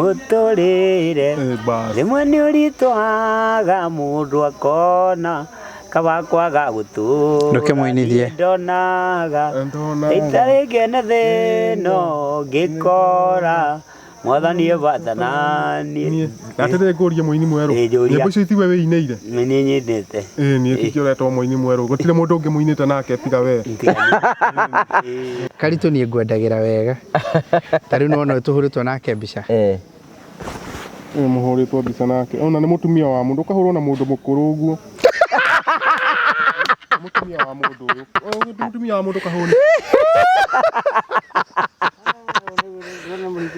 Mutorire rimwe ni uritwaga mundu akona kabakwaga gutu ndoke muinithie ndonaga itarigene thino ngikora mwathani evathanani atete ngoria muini mweru nyimbo icio itiwe wiineire ni nyendete ni tikioretwo muini mweru gutire mundu ungi muinite nake tiga we Karitu ni ngwendagira wega tari no tuhuritwo nake mbica muhuritwo mbica nake ona ni mutumia wa mundu kahurwo na mundu mukuru uguo mutumia wa mundu uyu mutumia wa mundu kahurwo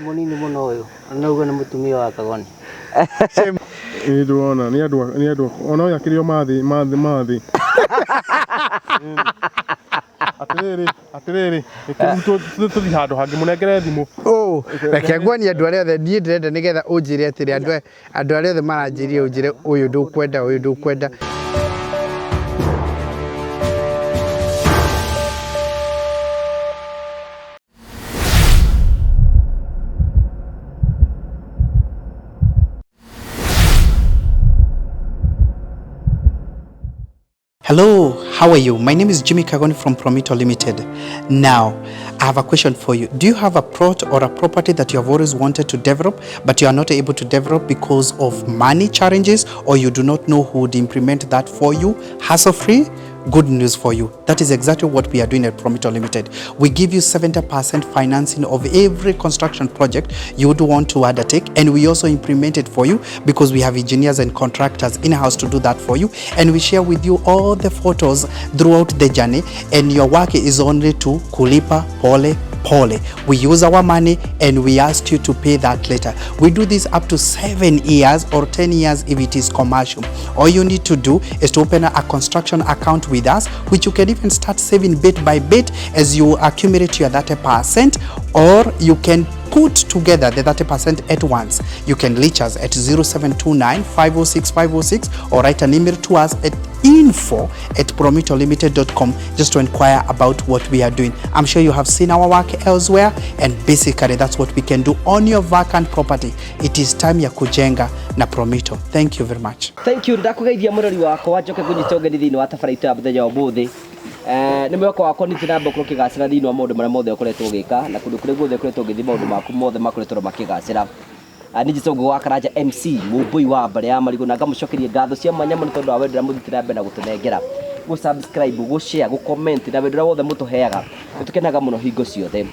munini muno uyu anauga ni mutumia wa Kagoni ndona ni andu ona uyu akirio mathi atiriri tuthi handu hangi munengere thimu reke ngwani andu aria othe nie ndirenda nigetha unjire atiri andu aria othe maranjirie unjire uyu ndukwenda Hello, how are you? My name is Jimmy Kagoni from Promito Limited. Now, I have a question for you. Do you have a plot or a property that you have always wanted to develop, but you are not able to develop because of money challenges, or you do not know who would implement that for you, hassle-free? Good news for you. That is exactly what we are doing at Promito Limited. We give you 70% financing of every construction project you would want to undertake, and we also implement it for you because we have engineers and contractors in-house to do that for you, and we share with you all the photos throughout the journey, and your work is only to kulipa pole. We use our money and we ask you to pay that later. We do this up to 7 years or 10 years if it is commercial. All you need to do is to open a construction account with us, which you can even start saving bit by bit as you accumulate your 30%, or you can put together the 30% at once. You can reach us at 0729 506 506 or write an email to us at info@promitolimited.com just to inquire about what we are doing. I'm sure you have seen our work elsewhere, and basically that's what we can do on your vacant property. It is time ya kujenga na Promito. Thank you very much. Thank you. Ndakugeithia murori wakwa njoke kunyitongeni thini wa tabarĩra ya muthenya wa muthi. Nĩ mwako wakwa nĩ tinamba kũrũka gacĩra thĩinĩ wa maũndũ marĩa mothe ũkoretwo ũgĩka na kũndũ kũrĩa guothe ũkoretwo ũgĩthiĩ maũndũ maku mothe makoretwo makĩgacĩra. Nĩ njĩtagwo wa Karanja MC mũmbui wa mbere ya marigũ na ngamucokeria ngatho cia mwanya mũno tondũ wa wendera mũthitĩra mbere na gũtũnengera go subscribe go share go comment na wendera wothe mũtũheaga nĩtũkenaga mũno hingo ciothe.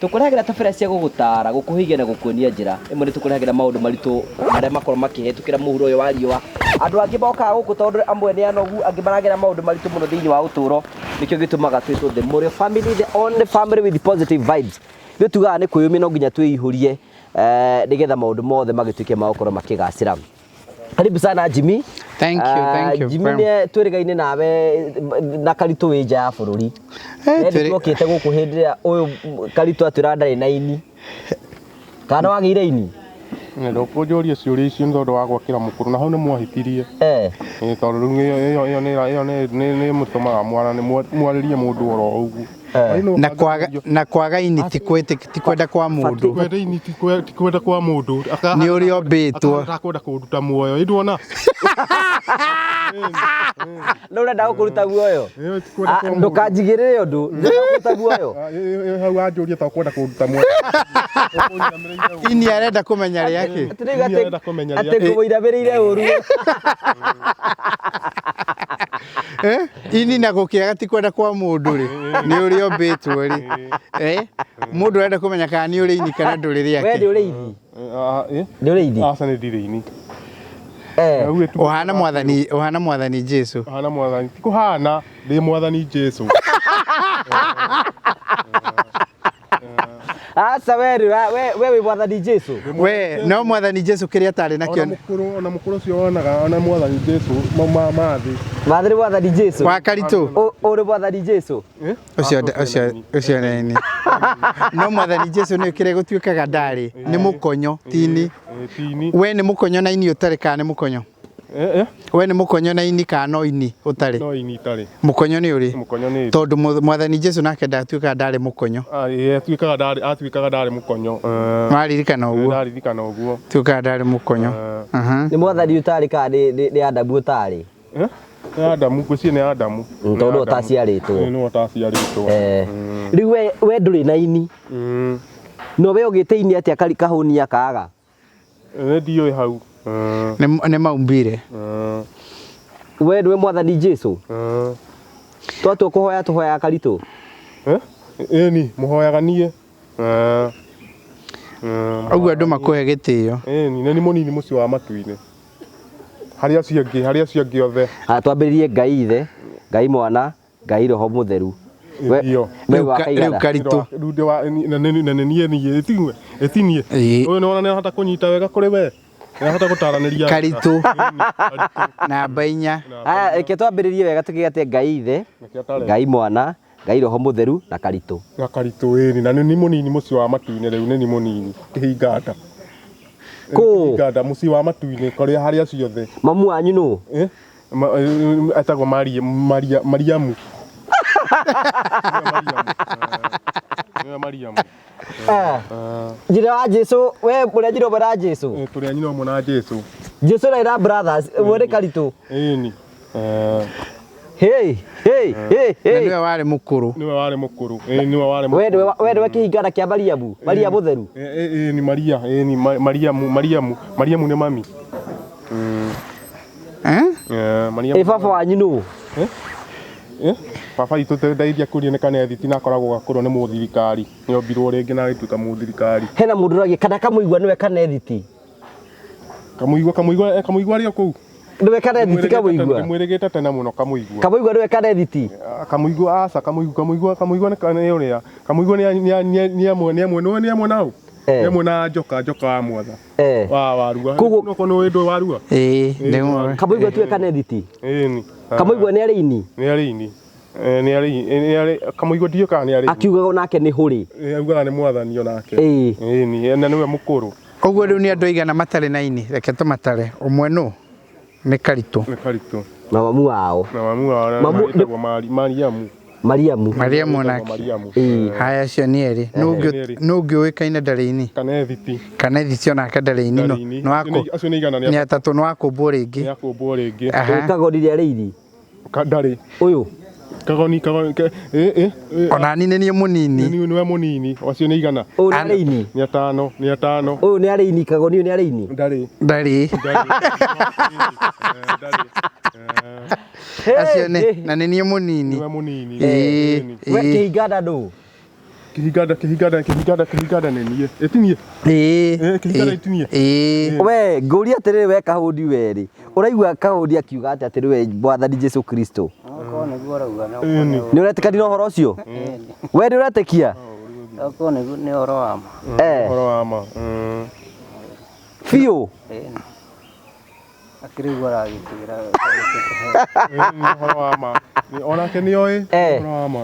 Tũkũrehagĩra tabarĩra cia gũgũtara gũkũhigia na gũkuonia njĩra ĩmwe nĩ tũkũrehagĩra maũndũ maritũ marĩa makorwo makĩhetũkĩra mũhuro ũyũ wa riũa. Andũ angĩ mokaga gũkũ tondũ amwe nĩ anogu angĩ maragera maũndũ maritũ mũno thĩinĩ wa ũtũũro nĩkĩo gĩtũmaga twĩtwo the Morio family, the only family with positive vibes. Nĩ tugaga nĩ kwĩyũmia no nginya twĩihũrie nigetha maũndũ mothe magĩtuĩke ma gũkorwo makĩgacĩra. Karibu sana Jimmy. Thank you. Jimmy nĩ twĩrĩgaine nawe na Karitu wĩ nja ya bũrũri. Twokĩte gũkũ hĩndĩ ĩrĩa ũyũ Karitu atwĩra ndarĩ na ini. Kana wagĩire ini? Ndio kũnjũria ciũria icio nĩ tondũ wa gwakĩra mũkũrũ na hau nĩ mwahĩtirie. Tondũ rĩu ĩyo nĩ mũtũmaga mwarĩrie mũndũ oro ũguo. Na kwaga ini tikwenda kwa mundu. Kwenda ini tikwenda kwa mundu. Ni uri ombĩtwo. Atakwenda kũruta muoyo. Ĩnduona? Nĩ ũrenda gũkũruta muoyo? Ndũkanjigĩrĩre ũndũ. Ndũkũruta muoyo. Hau anjũria ta kwenda kũruta muoyo. Ini arenda kũmenya rĩake. Atĩ kũmũiramĩrĩire ũru. Ini na gũkĩaga tikwenda kwa mundu rĩ. Nĩ uri ombĩtwo rĩ. Mundu arenda kũmenya kana nĩ uri ini kana ndũrĩ rĩake. We nĩ uri ini? Nĩ uri ini? Aca nĩ ndirĩ ini. Ohana mwathani Jesu. Ohana mwathani. Tikuhana ndĩ mwathani Jesu. Asa we wĩ mwathani Jesu. We no mwathani Jesu kĩrĩa atarĩ nakĩo. Ona mũkũrũ ũcio wonaga ona mwathani Jesu mathi. Mathi mwathani Jesu. Wa Karitu. Ũrĩ mwathani Jesu. Ũcio nĩ. No mwathani Jesu nĩ kĩrĩa gũtuĩkaga ndarĩ. Nĩ mũkonyo tini. We nĩ mũkonyo na ini ũtarĩ kana nĩ mũkonyo. we nĩ mũkonyo na ini kana no ini ũtarĩ? No ini itarĩ. Mũkonyo nĩ ũrĩ? Mũkonyo nĩ. Tondũ Mwathani Jesu nake ndatuĩkaga ndarĩ mũkonyo. Atuĩkaga ndarĩ mũkonyo. Maririkana ũguo? Ndaririkana ũguo. Tuĩkaga ndarĩ mũkonyo. Nĩ Mwathani ũtarĩ kana nĩ Adamu ũtarĩ? Adamu, ngwĩciria nĩ Adamu. Tondũ ũtaciarĩtwo. Nĩ ũtaciarĩtwo. Rĩu we ndũrĩ na ini. No we ũgĩte ini atĩa kahonia kaga? Ndiũĩ hau. Nĩ maumbire. We nĩwe Mwathani Jesu? Twatua kũhoya tũhoyaga karitũ? Ĩni, mũhoyaga niĩ. Ũguo andũ makũhe gĩtĩo. Ĩni, nĩ mũnini mũciĩ wa matu-inĩ. Harĩa acio angĩ othe. Twambĩrĩrie Ngai Ithe, Ngai Mwana, Ngai Roho Mũtheru. Rĩu karitũ. Na nĩ niĩ ĩtinie. Ũyũ nĩ wona nĩahota kũnyita wega kũrĩ we. Nĩahota gũtaranĩria. Karitũ. Namba 4. Reke twambĩrĩrie wega tũkĩgate Ngai Ithe, Ngai Mwana, Ngai Roho Mũtheru na karitũ. Na karitũ ĩni, na nĩ mũnini mũciĩ wa matu-inĩ rĩu nĩ mũnini. Kĩhinganda. Kĩhinganda mũciĩ wa matu-inĩ kũrĩa harĩa ciothe. Mamu wanyu nũ? Etagwo Mariamu. Mariamu. Njĩra wa Jesu, we mũrĩa njĩra ũmwe na Jesu? Tũrĩa nyina ũmwe na Jesu. Jesu na brothers, mwere karitũ? Ĩni. Hey. Nĩwe warĩ mũkũrũ. Nĩwe warĩ mũkũrũ. Nĩwe warĩ mũkũrũ. We nĩwe kĩhingana kĩa Mariamu, Maria Mũtheru. Ĩni Mariamu nĩ mami. Baba wanyu nũ? Baba itũ ndeithia kũria nĩ Kanethiti na akoragwo gakũrwo nĩ mũthirikari. Nĩombirwo rĩngĩ na agĩtuĩka mũthirikari. Hena mũndũ ũragia kana Kamũigua nĩwe Kanethiti? Kamũigua arĩ o kũu? Nĩwe Kanethiti Kamũigua? Ndĩmwĩrĩgĩte tene mũno Kamũigua. Kamũigua nĩwe Kanethiti? Kamũigua aca Kamũigua nĩ ũrĩa. Kamũigua nĩ amwe nao. Nĩ amwe na Njoka wa Mwatha. Wa Warua. Noko nĩ wĩndũ Warua. Kamũigua tiwe Kanethiti? Ĩni. Kamũigua nĩ arĩ ini? Nĩ arĩ ini. Kamũigua ndiũĩ kana nĩ arĩ ini. Akiugaga nake nĩ hũrĩ? Augaga nĩ Mwathani onake. Ĩni, na nĩwe mũkũrũ. Ũguo rĩu nĩ andũ aigana matarĩ na ini? Reke tũmatare. Ũmwe nũ? Nĩ karitũ. Nĩ karitũ. Na mamu wao? Na mamu wao etagwo Mariamu. Mariamu nake. Haya, acio nĩ erĩ. Nũ ũngĩ ũĩkaine ndarĩ ini? Kanethiti. Kanethiti onake ndarĩ ini. Acio nĩ igana nĩ atatũ nĩ wakũmbwo rĩngĩ. Nĩ akũmbwo rĩngĩ. Kagoni nĩ arĩ ini? Ndarĩ. Ũyũ? Kagoni. Ona ni nĩ mũnini. Nĩwe mũnini. Acio nĩ igana. Ũyũ nĩ arĩ ini? Nĩ atano. Ũyũ nĩ arĩ ini, Kagoni ũyũ nĩ arĩ ini? Ndarĩ. Acio nĩ na nĩ mũnini. Nĩwe mũnini. We kĩhinganda nũ? Kĩhinganda nĩ niĩ. Ĩtinie? Kĩhinganda ĩtinie? We ngũria atĩrĩrĩ, we Kahũndi werĩ, ũraigua Kahũndi akiuga atĩ atĩrĩwe Mwathani Jesu Kristo? Nĩ ũretĩkania na ũhoro ũcio? We nĩ ũretĩkia? Nĩ ũhoro wa ma. Ũhoro wa ma. Biũ? Akĩrĩgua aragĩtĩra. Ũhoro wa ma. Onake nĩ oĩ. Ũhoro wa ma.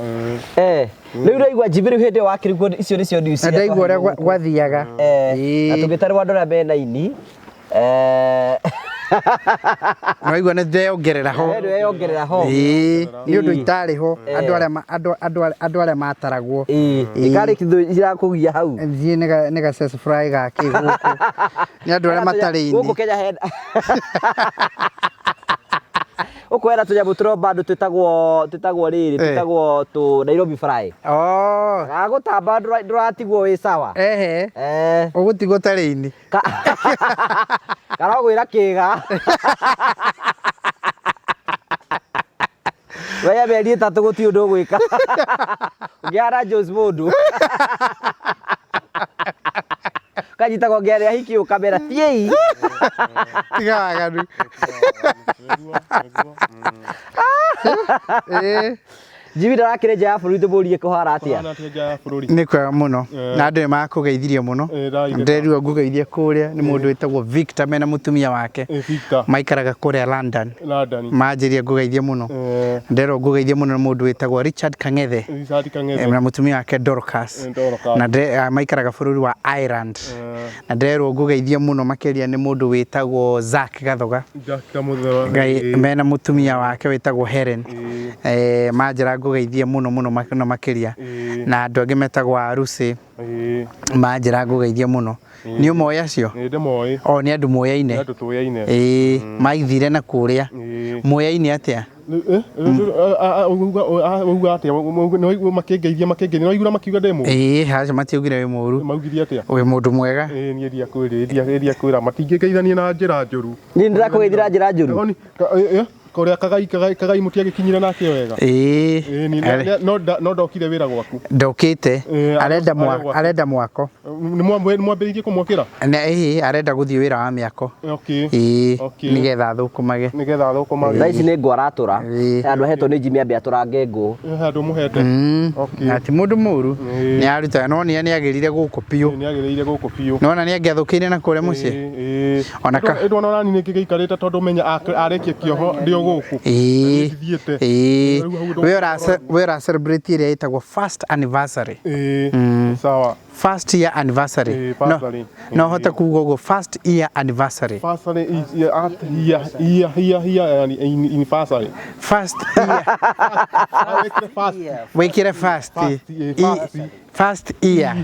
Rĩu ũraigua njibĩrĩ hĩndĩ ĩyo wakĩrigwo icio nĩcio news cia. Ndaigua ũrĩa gwathiaga. Na tũngĩtarwo andũ arĩa mena ini. Naigua nĩ ndeyongerera ho. Nĩ ũndũ itarĩ ho andũ arĩa mataragwo. Ikarĩkithio irakũgia hau. Thiĩ nĩ ga fry gakĩ gũkũ. Nĩ andũ arĩa matarĩ ini. Gũkũ Kenya henda. Ukwera tũnyamũ tũro bado twĩtagwo tũ Nairobi fry. Agũtamba ndũratigwo wĩ sawa. Ũgũtigwo tarĩ ini. Karagwĩra kĩga. Weya mĩeri ĩtatũ gũtirĩ ũndũ ũgwĩka. Ũngĩara Jones mũndũ. Kanyitagwo ngĩarĩa hiki ũkamera tiĩ. Tiga waganu. Jimmy ndarakire nja ya bũrũri tũmũrie kũhara atia nĩ kwega mũno na andũ nĩ makũgeithirie mũno nderua ngũgeithie kũrĩa nĩ mũndũ wĩtagwo Victor mena mũtumia wake maikaraga kũrĩa London manjĩria ngũgeithie mũno nderwo ngũgeithie mũno nĩ mũndũ wĩtagwo Richard Kang'ethe na mũtumia wake Dorcas na maikaraga bũrũri wa Ireland na nderwo ngũgeithie mũno makĩria nĩ mũndũ wĩtagwo Zack Gathoga mena mũtumia wake wĩtagwo Helen manjĩra ngũgeithie mũno makĩria na andũ angĩ metagwo Arusi manjĩra ngũgeithie mũno nĩ ũmoya acio o nĩ andũ moyaine maithire na kũrĩa moyaine atĩa makiuga makiuga demo haca matiugire wĩ mũru maugire atĩa wĩ mũndũ mwega niĩ ndia kwĩra matingĩgeithania na njĩra njũru niĩ ndĩrakũgeithira njĩra njũru korea kagai mutiagĩkinyire nake wega no ndokire wĩra gwaku ndokĩte arenda mwako nĩ mwambĩrĩirie kũmwakĩra arenda gũthiĩ wĩra wa mĩako nĩgetha thũkũmage thaa ici nĩ ngũ aratũra andũ ahetwo nĩ Jimmy ambe atũrange ngũ handũ mũhete na ti mũndũ mũru nĩ aruta no nĩ agĩrĩire gũkũ piũ nona nĩ angĩathũkĩire na kũrĩa mũciĩ ona ka ndona nani nĩ ngĩikarĩte tondũ menya arekia kĩoho ndio gũkũ we ora celebrate ĩrĩa ĩtagwo first anniversary sawa first year anniversary no hota kuuga ũguo first year anniversary anniversary first year wekire first year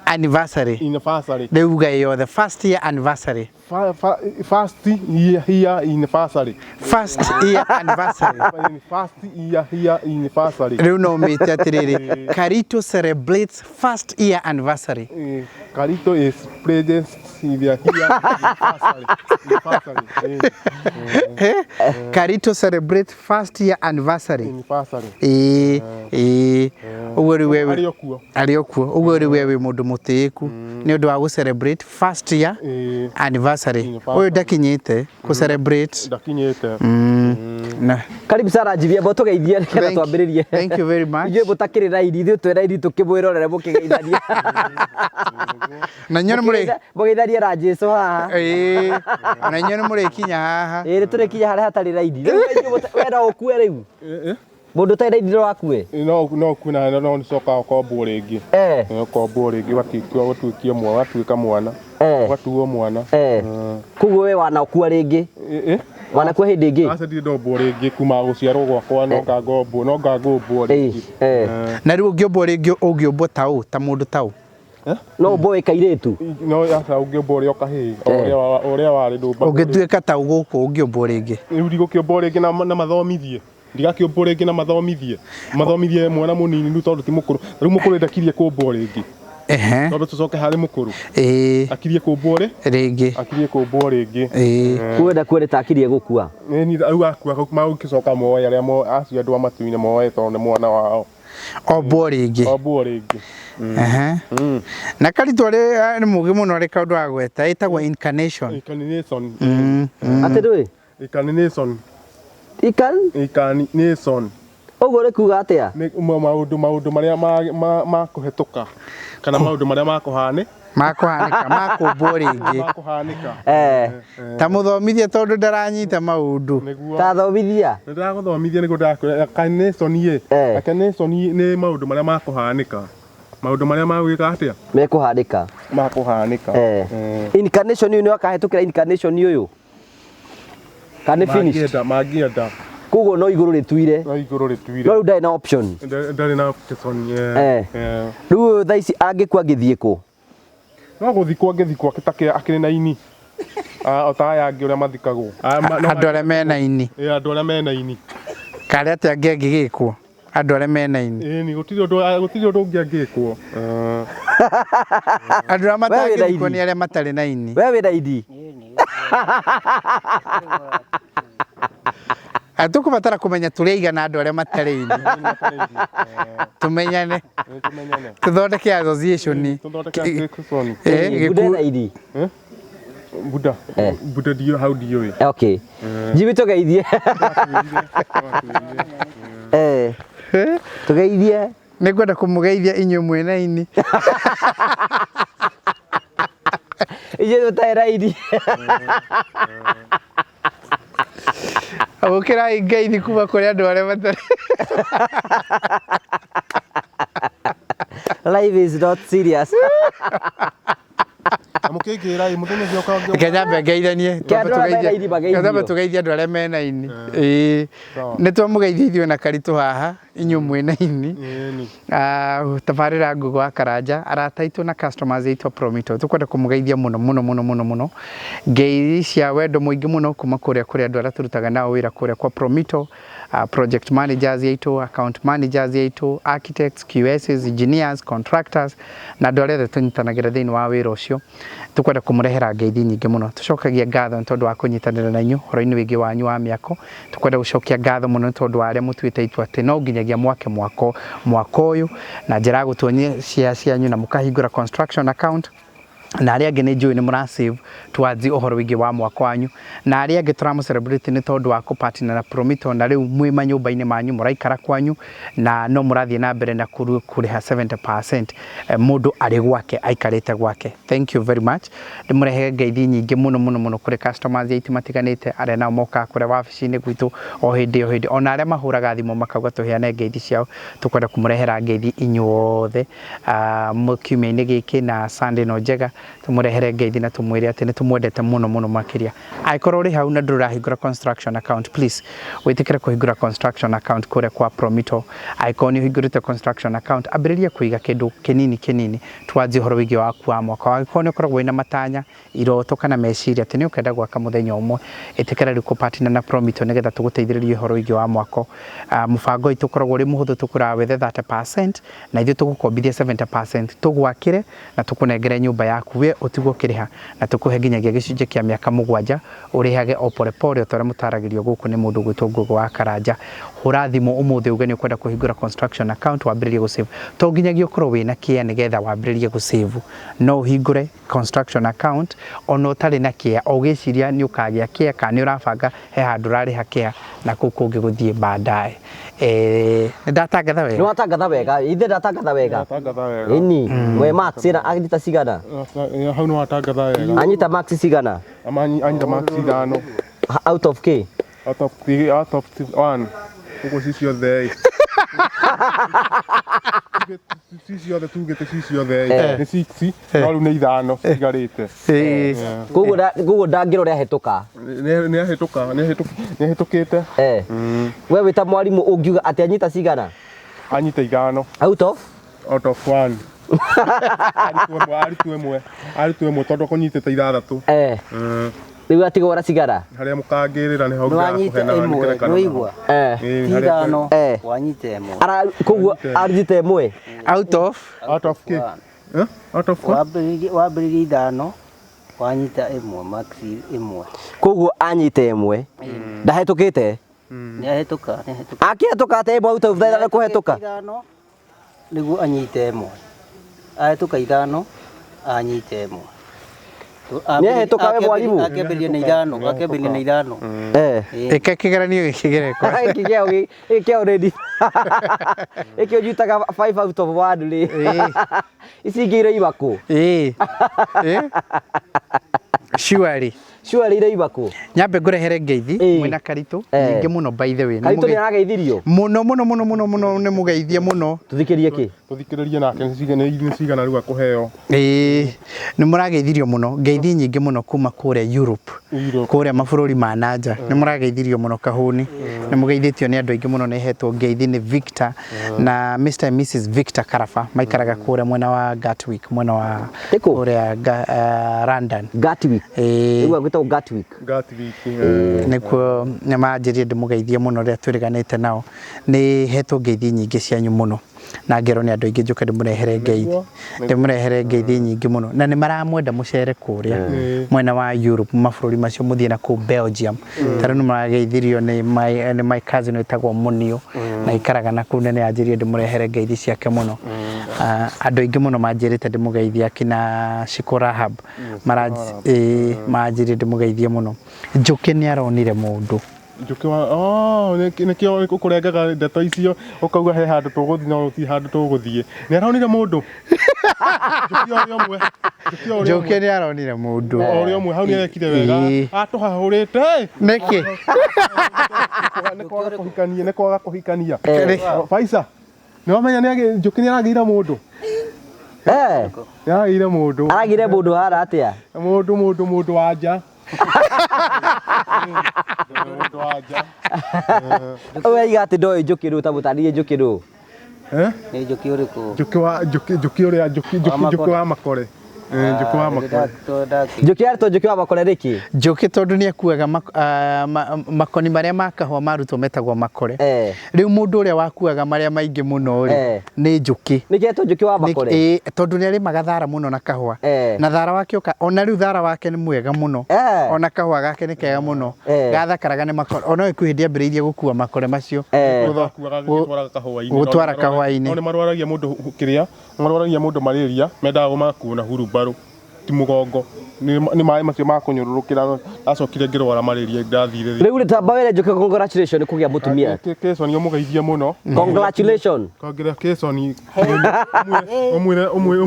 anniversary ndeuga yo the first year anniversary first year anniversary rĩu no mĩte atĩrĩrĩ Karito celebrates first year anniversary Karito is present Karito celebrates first year anniversary ũguo rĩu wewe arĩ okuo ũguo rĩu wewe mũndũ mũtĩĩku nĩ ũndũ wa gũ celebrate first year anniversary ũyũ ndakinyĩte kũ celebrate na karibu sana Jimmy ambo tũgeithie nĩgetha twambĩrĩrie thank you very much ithuĩ mũtakĩrĩ raidi ithuĩ twĩ raidi tũkĩmwĩrorere mũkĩgeithania na nyone mũgeithanie na Jesũ haha na nyone mũrĩkinya haha nĩ tũrĩkinya harĩa hatarĩ raidi rĩu wenda ũkue rĩu mũndũ ũtarĩ raidi no akue no kuna no nĩcoka ũkombwo rĩngĩ ũkombwo rĩngĩ watuĩkio mwana watuĩka mwana watuo mwana koguo we wanakua rĩngĩ wanakua hĩndĩ ĩngĩ aca ndirĩ ndombwo rĩngĩ kuma gũciarwo gwakwa no ngangũmbwo rĩngĩ na rĩu ũngĩombwo rĩngĩ ũngĩombwo ta mũndũ taũ no ũmboe kairĩtu no aca ũngĩombwo ũrĩa kahĩĩ ũrĩa warĩ ndũmba ũngĩtuĩka taũ gũkũ ũngĩombwo rĩngĩ rĩu ndigũkĩombwo rĩngĩ na mathomithie ndigakĩombwo rĩngĩ na mathomithie mwana mũnini rĩu tondũ ti mũkũrũ rĩu mũkũrũ ndakirie kũmbwo rĩngĩ tondũ tũcoke harĩ mũkũrũ akirie kũmbwo rĩngĩ kwenda kwenda akirie gũkua ni rĩu akua magũcoka moe arĩa acio andũ amatuine moe tondũ nĩ mwana wao ombwo rĩngĩ na Karito nĩ mũgĩ mũno rĩ kaũndũ wa gweta ĩtagwo incarnation atĩ ndũĩ incarnation ũguo rĩ kuga atĩa maũndũ marĩa ma kũhetũka kana maũndũ marĩa makũhanĩka makũmbwo rĩngĩ ta mũthomithie tondũ ndaranyita maũndũ ta thomithia nĩndagũthomithia nĩguo ndakwĩra incarnation nĩ maũndũ marĩa makũhanĩka maũndũ marĩa magwĩka atĩa makũhanĩka incarnation ũyũ nĩ wakahetũkĩra incarnation ũyũ kana finish mangĩenda koguo no igũrũ rĩtuire no rĩu ndarĩ na option rĩu thaa ici angĩkua angĩthiĩ kũ no gũthikwo akĩrĩ na ini otaya angĩ ũrĩa mathikagwo andũ arĩa mena ini karĩ atĩ angĩgĩkwo andũ arĩa mena ini gũtirĩ ũndũ ũngĩ angĩkwo andũ arĩa matangĩkwo nĩ arĩa matarĩ na ini we wĩna ini tũkũbatara kũmenya tũrĩa igana andũ arĩa matarĩ ini tũmenyane tũthondeke association Buddha ndio how do you okay Jimmy tũgeithie tugeithie nĩ ngwenda kũmũgeithia inyuĩ mwena-inĩ inyuĩ tũtaĩraini gũkĩrai ngeithi kuma kũrĩ andũ arĩa matarĩ life is not serious Amukĩngĩra mũthenya ũcio ũkangĩ. Kenyambe ngeithanie. Kenyambe tũgeithie andũ arĩa mena-ini. Nĩ twamũgeithia ithuĩ na karitũ haha inyuĩ mwena-ini. Tabarĩra Ngugi wa Karanja arata aitũ na customers aitũ Promito. Tũkwenda kũmũgeithia mũno. Ngeithi cia wendo mũingĩ mũno kuma kũrĩa andũ arĩa tũrutaga nao wĩra kũrĩa kwa Promito. Project managers aitũ, account managers aitũ, architects, QSs, engineers, contractors na andũ arĩa tũnyitanagĩra thĩinĩ wa wĩra ũcio. Tũkwenda kũmũrehera ngeithi nyingĩ mũno. Tũcokagia ngatho nĩ tondũ wa kũnyitanĩra na inyuĩ ũhoro-inĩ wĩgiĩ wanyu wa mĩako. Tũkwenda gũcokia ngatho mũno nĩ tondũ wa arĩa mũtuĩte itua atĩ no nginyagia mwaka ũyũ na njĩra ya gũtuonia cianyu na mũkahingũra construction account. Na arĩa angĩ nĩ njũĩ nĩ mũrasave twanji ũhoro wĩgiĩ wa mwaka wanyu na arĩa angĩ tũramũcelebrate nĩ tondũ wa kũpartner na Promito na rĩu mwĩ manyũmba-inĩ manyu mũraikara kwanyu na no mũrathiĩ na mbere na kũrĩha 70% mũndũ arĩ gwake aikarĩte gwake. Thank you very much. Ndĩmũrehe ngeithi nyingĩ mũno kũrĩ customers aitũ matiganĩte arĩa nao mokaga kũrĩa wabici-inĩ gwitũ o hĩndĩ ona arĩa mahũraga thimũ makauga tũheane ngeithi ciao. Tũkwenda kũmũrehera ngeithi inyuothe kiumia-inĩ gĩkĩ na Sunday no njega tumurehere ngeithi na tumwire ati nitumwendete muno makiria. Aikorwo ri hau na ndurahingura construction account, please witikire kuhingura construction account kure kwa Promito. Aikorwo ni uhingurite construction account, ambiriria kuiga kindu kinini twanji horo wigi waku wa mwaka. Aikorwo ni ukoragwo ina matanya iroto kana meciria ati ni ukenda gwaka muthenya umwe, itikira ri kupartner na Promito nigetha tuguteithiririe horo wigi wa mwaka. Mubango itu koragwo ri muhuthu tukura wethe 30% na ithu tugukombithia 70%, tugwakire na tukunengere nyumba yaku we utigwo kiriha na tukuhe nginyagia gicunje kia miaka 7 urihage o pole utore mutaragirio guku ni mundu gwitwo Ngugi wa Karanja. Hura thimu umuthi uge ni ukwenda kuhingura construction account wambiririe gusave, to nginyagia ukorwo wina kia nigetha wambiririe gusave. No uhingure construction account ono utari na kia ugiciria ni ukagia kia kana urabanga he handu rariha kia na kuku ungiguthie baadaye. Ndatangatha wega. No atangatha wega, ithe ndatangatha wega. Ini we Max ina agita cigana. Hau no atangatha wega. Anyita Max cigana. Anyita Max ithano. Out of K. Out of 1. Ugo cicio the. Cicio the tugete cicio the. Ni 6 no riu ni ithano cigarite. Gugu ndangirore ahituka. Ni ahitukite. We wita mwarimu ungiuga ati anyita cigana? Anyita ithano. Out of 1. Aritu emwe tondu kunyitite ithathatu. Riu atigora cigara haria mukangirira ni hau ngakuhena no igwa ithano wanyite emwe ara koguo arjite emwe out of K. Out of wambiririe ithano wanyita emwe maxi emwe koguo anyite emwe ndahetukite ni ahituka akihituka ate emwe out of ithano kuhetuka ithano niguo anyite emwe ahituka ithano anyite emwe ni ahituka we mwarimu akĩambĩrĩria na ithano eke kigeranio gĩkĩgerekwo ikio ready ikio jutaga 5 out of 1 ri icingiire ibaku Surely ire ibaku nyambe ngurehere ngeithi mwina karitu nyingi muno by the way karitu ni arageithirio muno ni mugeithie muno tuthikirie ki tuthikiririe nake ni cigana riu akuheo ni murageithirio muno ngeithi nyingi muno kuma kure Europe kure mabururi ma nanja ni murageithirio muno kahuni ni mugeithitio ni andu aingi muno ni hetwo ngeithi ni Victor na Mr and Mrs Victor Karafa maikaraga kure mwena wa Gatwick mwena wa kure London Gatwick Gatwick nikuo nĩ manjĩrie ndĩmũgeithie mũno rĩrĩa twĩrĩganĩte nao nĩ hetwo ngeithi nyingĩ cianyu mũno na ngero nĩ andũ aingĩ njoke ndĩmũrehere ngeithi nyingĩ mũno na nĩ maramwenda mũcere kũrĩa mwena wa Europe mabũrũri macio mũthiĩ na kũu Belgium tarĩ nĩ marageithirio nĩ my cousin wĩtagwo Mũnio na ikaraga na kũu nĩ anjĩrie ndĩmũrehere ngeithi ciake mũno andũ aingĩ mũno manjĩrĩte ndĩmũgeithie akina Shiko Rahab manjĩrie ndĩmũgeithie mũno Njoke nĩ aronire mũndũ Njuki wa nikio ukurengaga ndeto icio ukauga he handu tuguthii no ti handu tuguthii ni aronire mundu Njuki ni aronire mundu ori omwe hau ni ekire wega atuhahurite niki ne kwaga kuhikania Faisa ni wamenya ni Njuki ni aragira mundu ni aragira mundu hara atia mundu wanja Owe igati ndoe Njuki ru tamutanie Njuki ru Ni Njuki uriku? Njuki wa makore Njuki wa makore Njuki arito Njuki wa makore riki Njuki tondu ni akuaga makoni maria makahwa marutwo metagwo makore riu mundu uria wakuaga maria maingi muno ri ni Njuki niketo Njuki wa makore tondu ni ari magathara muno na kahwa na thara wake ona riu thara wake ni mwega muno ona kahwa gake ni kega muno gathakaraga ni makore ona ikuhindia mbiriirie gukua makore macio gutwara kahwa-ini ni marwaragia mundu kiria marwaragia mundu malaria mendaga gumakuna hurubaru ti mugongo ni mai macio makunyururukira acokire ngirwara malaria ndathire riu ritamba wele Njuki congratulations kugia mutumia keso ni umugeithie muno congratulations umwe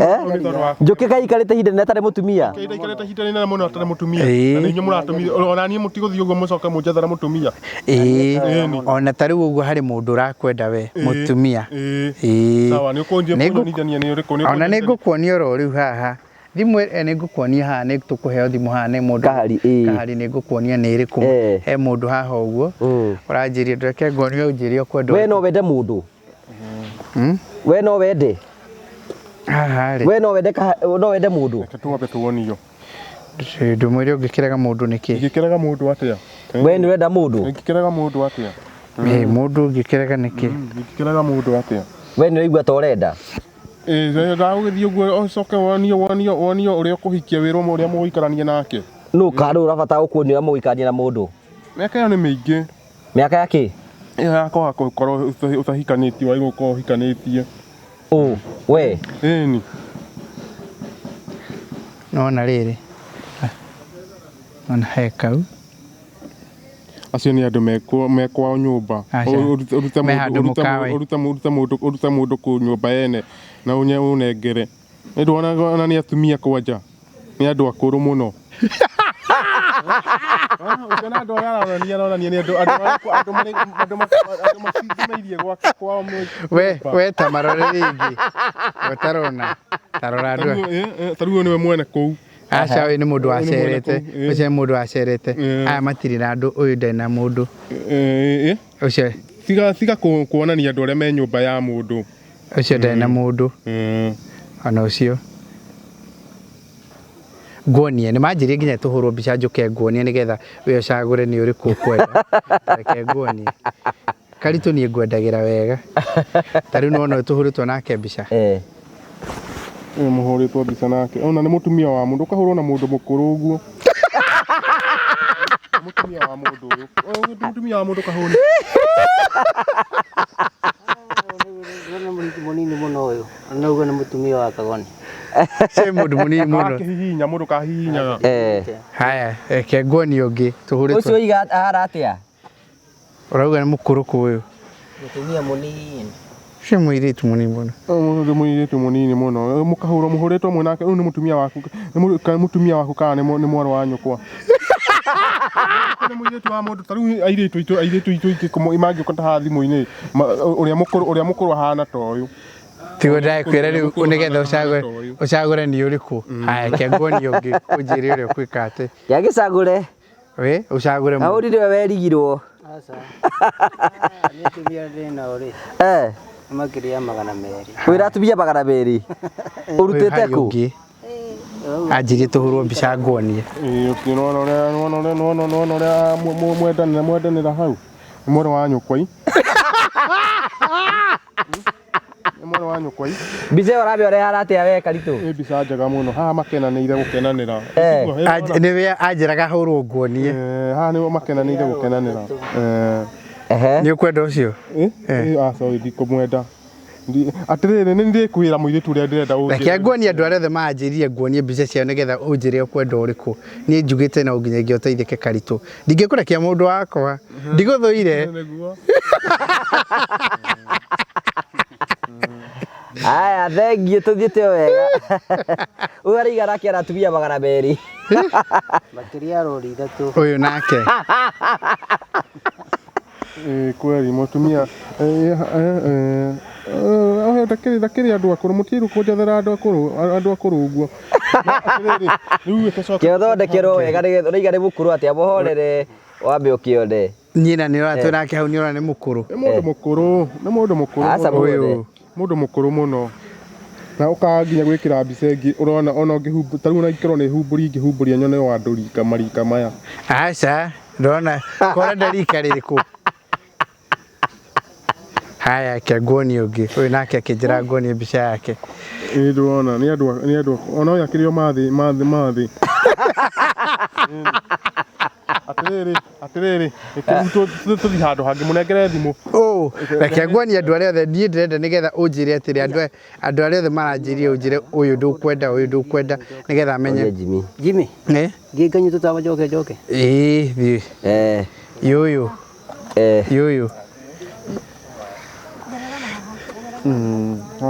Njuki kaikarite hinde na tare mutumia kaikarite hinde na muno atare mutumia na ninyu muratumia ona ni mutiguthio uguo mucoke munjathara mutumia ona tariu uguo hari mundu urakwenda we mutumia sawa ni ukunjia kunithania ni uriku ona ni ngukuonia ro riu haha thimu ni ngukuonia haha ni tukuheo thimu haha ni mundu kahari ni ngukuonia ni iriku he mundu haha uguo uranjiria ndreke nguonia unjiria kwenda we no wende mundu we no wende haha ri we no wende mundu tuwabe tuonio ndumwire ungikiraga mundu niki ngikiraga mundu atia we ni wenda mundu ngikiraga mundu atia mundu ungikiraga niki ngikiraga mundu atia we ni igua torenda ndagugithii uguo ucoke wonio uria ukuhikia wira uria mugikarania nake no karu urabata ukuonio mugikarania na mundu miaka ni mingi miaka yake yakwa gukorwo utahikanitie wa gukorwo hikanitie we ni nona riri ona hekau acio ni andu mekwa nyumba uruta mundu ku nyumba yene na unengere ni ndwona ni atumia kwanja ni andu akuru muno ukena ndo yararania ni andu macingireirie gwake kwao we tamarore ringi utarona tarora andu taruo niwe mwene kuu aca we ni mundu wacerete ucio mundu wacerete aya matiri na andu uyu ndena mundu ucio tiga kuonania andu aria me nyumba ya mundu ucio ndena mundu ona ucio nguonie ni manjirie nginya tuhurwo mbica njuke nguonie nigetha we ucagure ni uriku kwenda reke nguonie karitu ni ngwendagira wega tariu no tuhuritwo nake mbica muhuritwo mbica nake ona ni mutumia wa mundu kahurwo na mundu mukuru uguo mutumia wa mundu uyu mutumia wa mundu kahurwo Ona munini muno uyu nauga ni mutumia wa Kagoni se mundu munini muno hihinya mundu kahihinya haya ke nguonie ungi tuhuritwo ucio iga hara atia urauga ni mukuru ku uyu mutumia munini se muiritu munini muno muiritu munini muno mukahurwo muhuritwo mwe nake ni mutumia waku mutumia waku kana ni mwana wa nyukwa ni muiritu wa mundu taru airitu itu imangi ukota ha thimu-ini uria mukuru hana ta uyu tigo ndakwira riu unigetha ucagure ni uriku haya ke nguonie ungi unjire uria kwikate yagicagure we ucagure mu aurire werigirwo aca ni tumia ndina uri makiria 200 wira tumia 200 urutite ku anjirie tuhurwo mbica nguonie uria mwendanira hau ni mwana wa nyukwai ni mwana wa nyukwai mbica urabe ore hara atia we karitu mbica njega muno haha makenanire gukenanira ni we anjiraga hurwo nguonie haha ni makenanire gukenanira ni ukwenda ucio sorry ndikumwenda atiriri ni ndikwira muiritu uria ndirenda unjire reke nguonie andũ arĩa othe manjĩrie nguonie mbica ciao nĩgetha ũnjĩre ũkwenda ũrĩkũ niĩ njugĩte no nginyagia ũteithĩke Karitũ ndingĩkũrekia mũndũ wakwa ndigũthũire aya thengiũ tũthiĩte wega ũgarĩiga nake aratumia magana merĩ makĩria rori ithatũ ũyũ nake kweli mutumia ndakĩrĩ andũ akũrũ mũtiĩrwo kũnjathera andũ akũrũ ũguo kĩo thondekerwo wega nĩgetha ũraiga nĩ mũkũrũ atĩa mũhorere wambe ũkĩone niĩ na nĩ ũratwĩra nake hau nĩ ũrona nĩ mũkũrũ nĩ mũndũ mũkũrũ mũno na ũkaga nginya gwĩkĩra mbica ĩngĩ ũrona ona ũngĩhumbu ta rĩu ona ingĩkorwo nĩ humbũri ingĩhumbũria nyone wa andũ marika maya aca ndona kora ndarika rĩrĩkũ haya ke nguonie ũngĩ ũyũ nake akĩnjĩra nguonie mbica yake ndĩrona nĩ andũ ona ũyũ akĩrĩ o mathĩ atiriri tũthi handũ hangĩ mũnengere thimũ reke nguonie andũ arĩa othe niĩ ndĩrenda nĩgetha ũnjĩre atĩrĩ andũ arĩa othe maranjĩria ũnjĩre ũyũ ndũkwenda nĩgetha amenye Jimmy ngĩnganyũ tũtaba njoke thiĩ yũyũ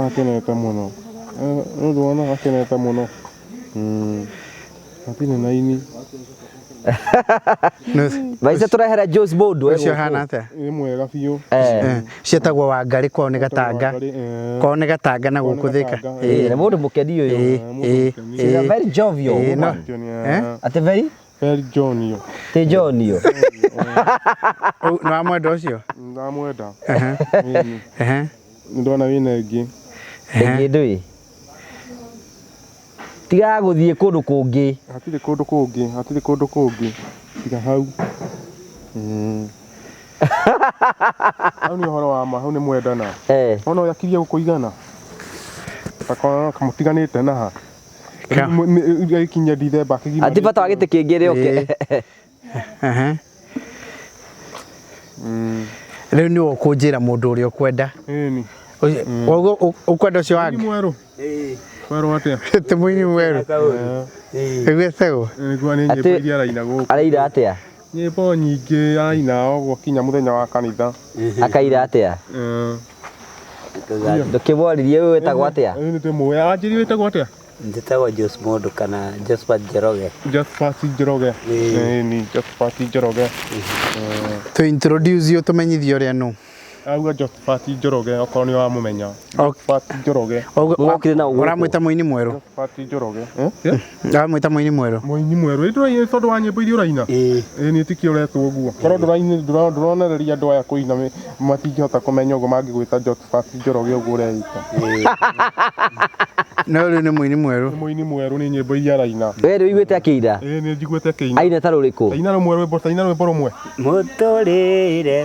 akenete mũno ndũrona akenete mũno atinĩ na ini maica tũrehera Jose Mũndũ ũcio hana atĩa nĩ mwega biũ ciĩtagwo Wangari kwao nĩ Gatanga na gũkũ Thika nĩ mũndũ mũkeni ũyũ very jovial ati very Jonio ti Jonio nĩ wamwenda ũcio ndamwenda ndona wĩna ĩngĩ ndũĩ tiga gũthiĩ kũndũ kũngĩ hatirĩ kũndũ kũngĩ tiga hau hau nĩ ũhoro wa ma hau nĩ mwendana ona ũyũ akiria gũkũigana takona kamũtiganĩte na ha gĩkinya Dithemba ati bata wa gĩtĩ kĩngĩ rĩoke rĩu nĩ ũkũnjĩra mũndũ ũrĩa ũkwenda ũkwenda ũcio wangu mwerũ atĩa ti mũini mwerũ ĩgwĩtagwo nĩ nyĩmbo iria araina gũkũ araira atĩa nyĩmbo nyingĩ araina ũguo kinya mũthenya wa kanitha akaira atĩa ndũkĩmwaririe ũyũ wĩtagwo atĩa ndĩmũĩ anjĩri wĩtagwo atĩa njĩtagwo Jose Mũndũ kana Josephat Njoroge to introduce you tumenyithie ũrĩa nũ auga Josephat Njoroge okorwo nĩ wamũmenya Josephat Njoroge ũramwĩta mũini mwerũ Josephat Njoroge ũramwĩta mũini mwerũ ĩndũraina tondũ wa nyĩmbo iria ũraina nĩ tikio ũretwo ũguo korwo ndũronereria andũ aya kũina matingĩhota kũmenya ũguo mangĩgwĩta Josephat Njoroge ũguo ũreita no rĩu nĩ mũini mwerũ nĩ nyĩmbo iria araina we rĩu iguĩte akĩina nĩ njiguĩte akĩina aina ta rũrĩkũ aina rwĩmbo rũmwe mũtũrĩre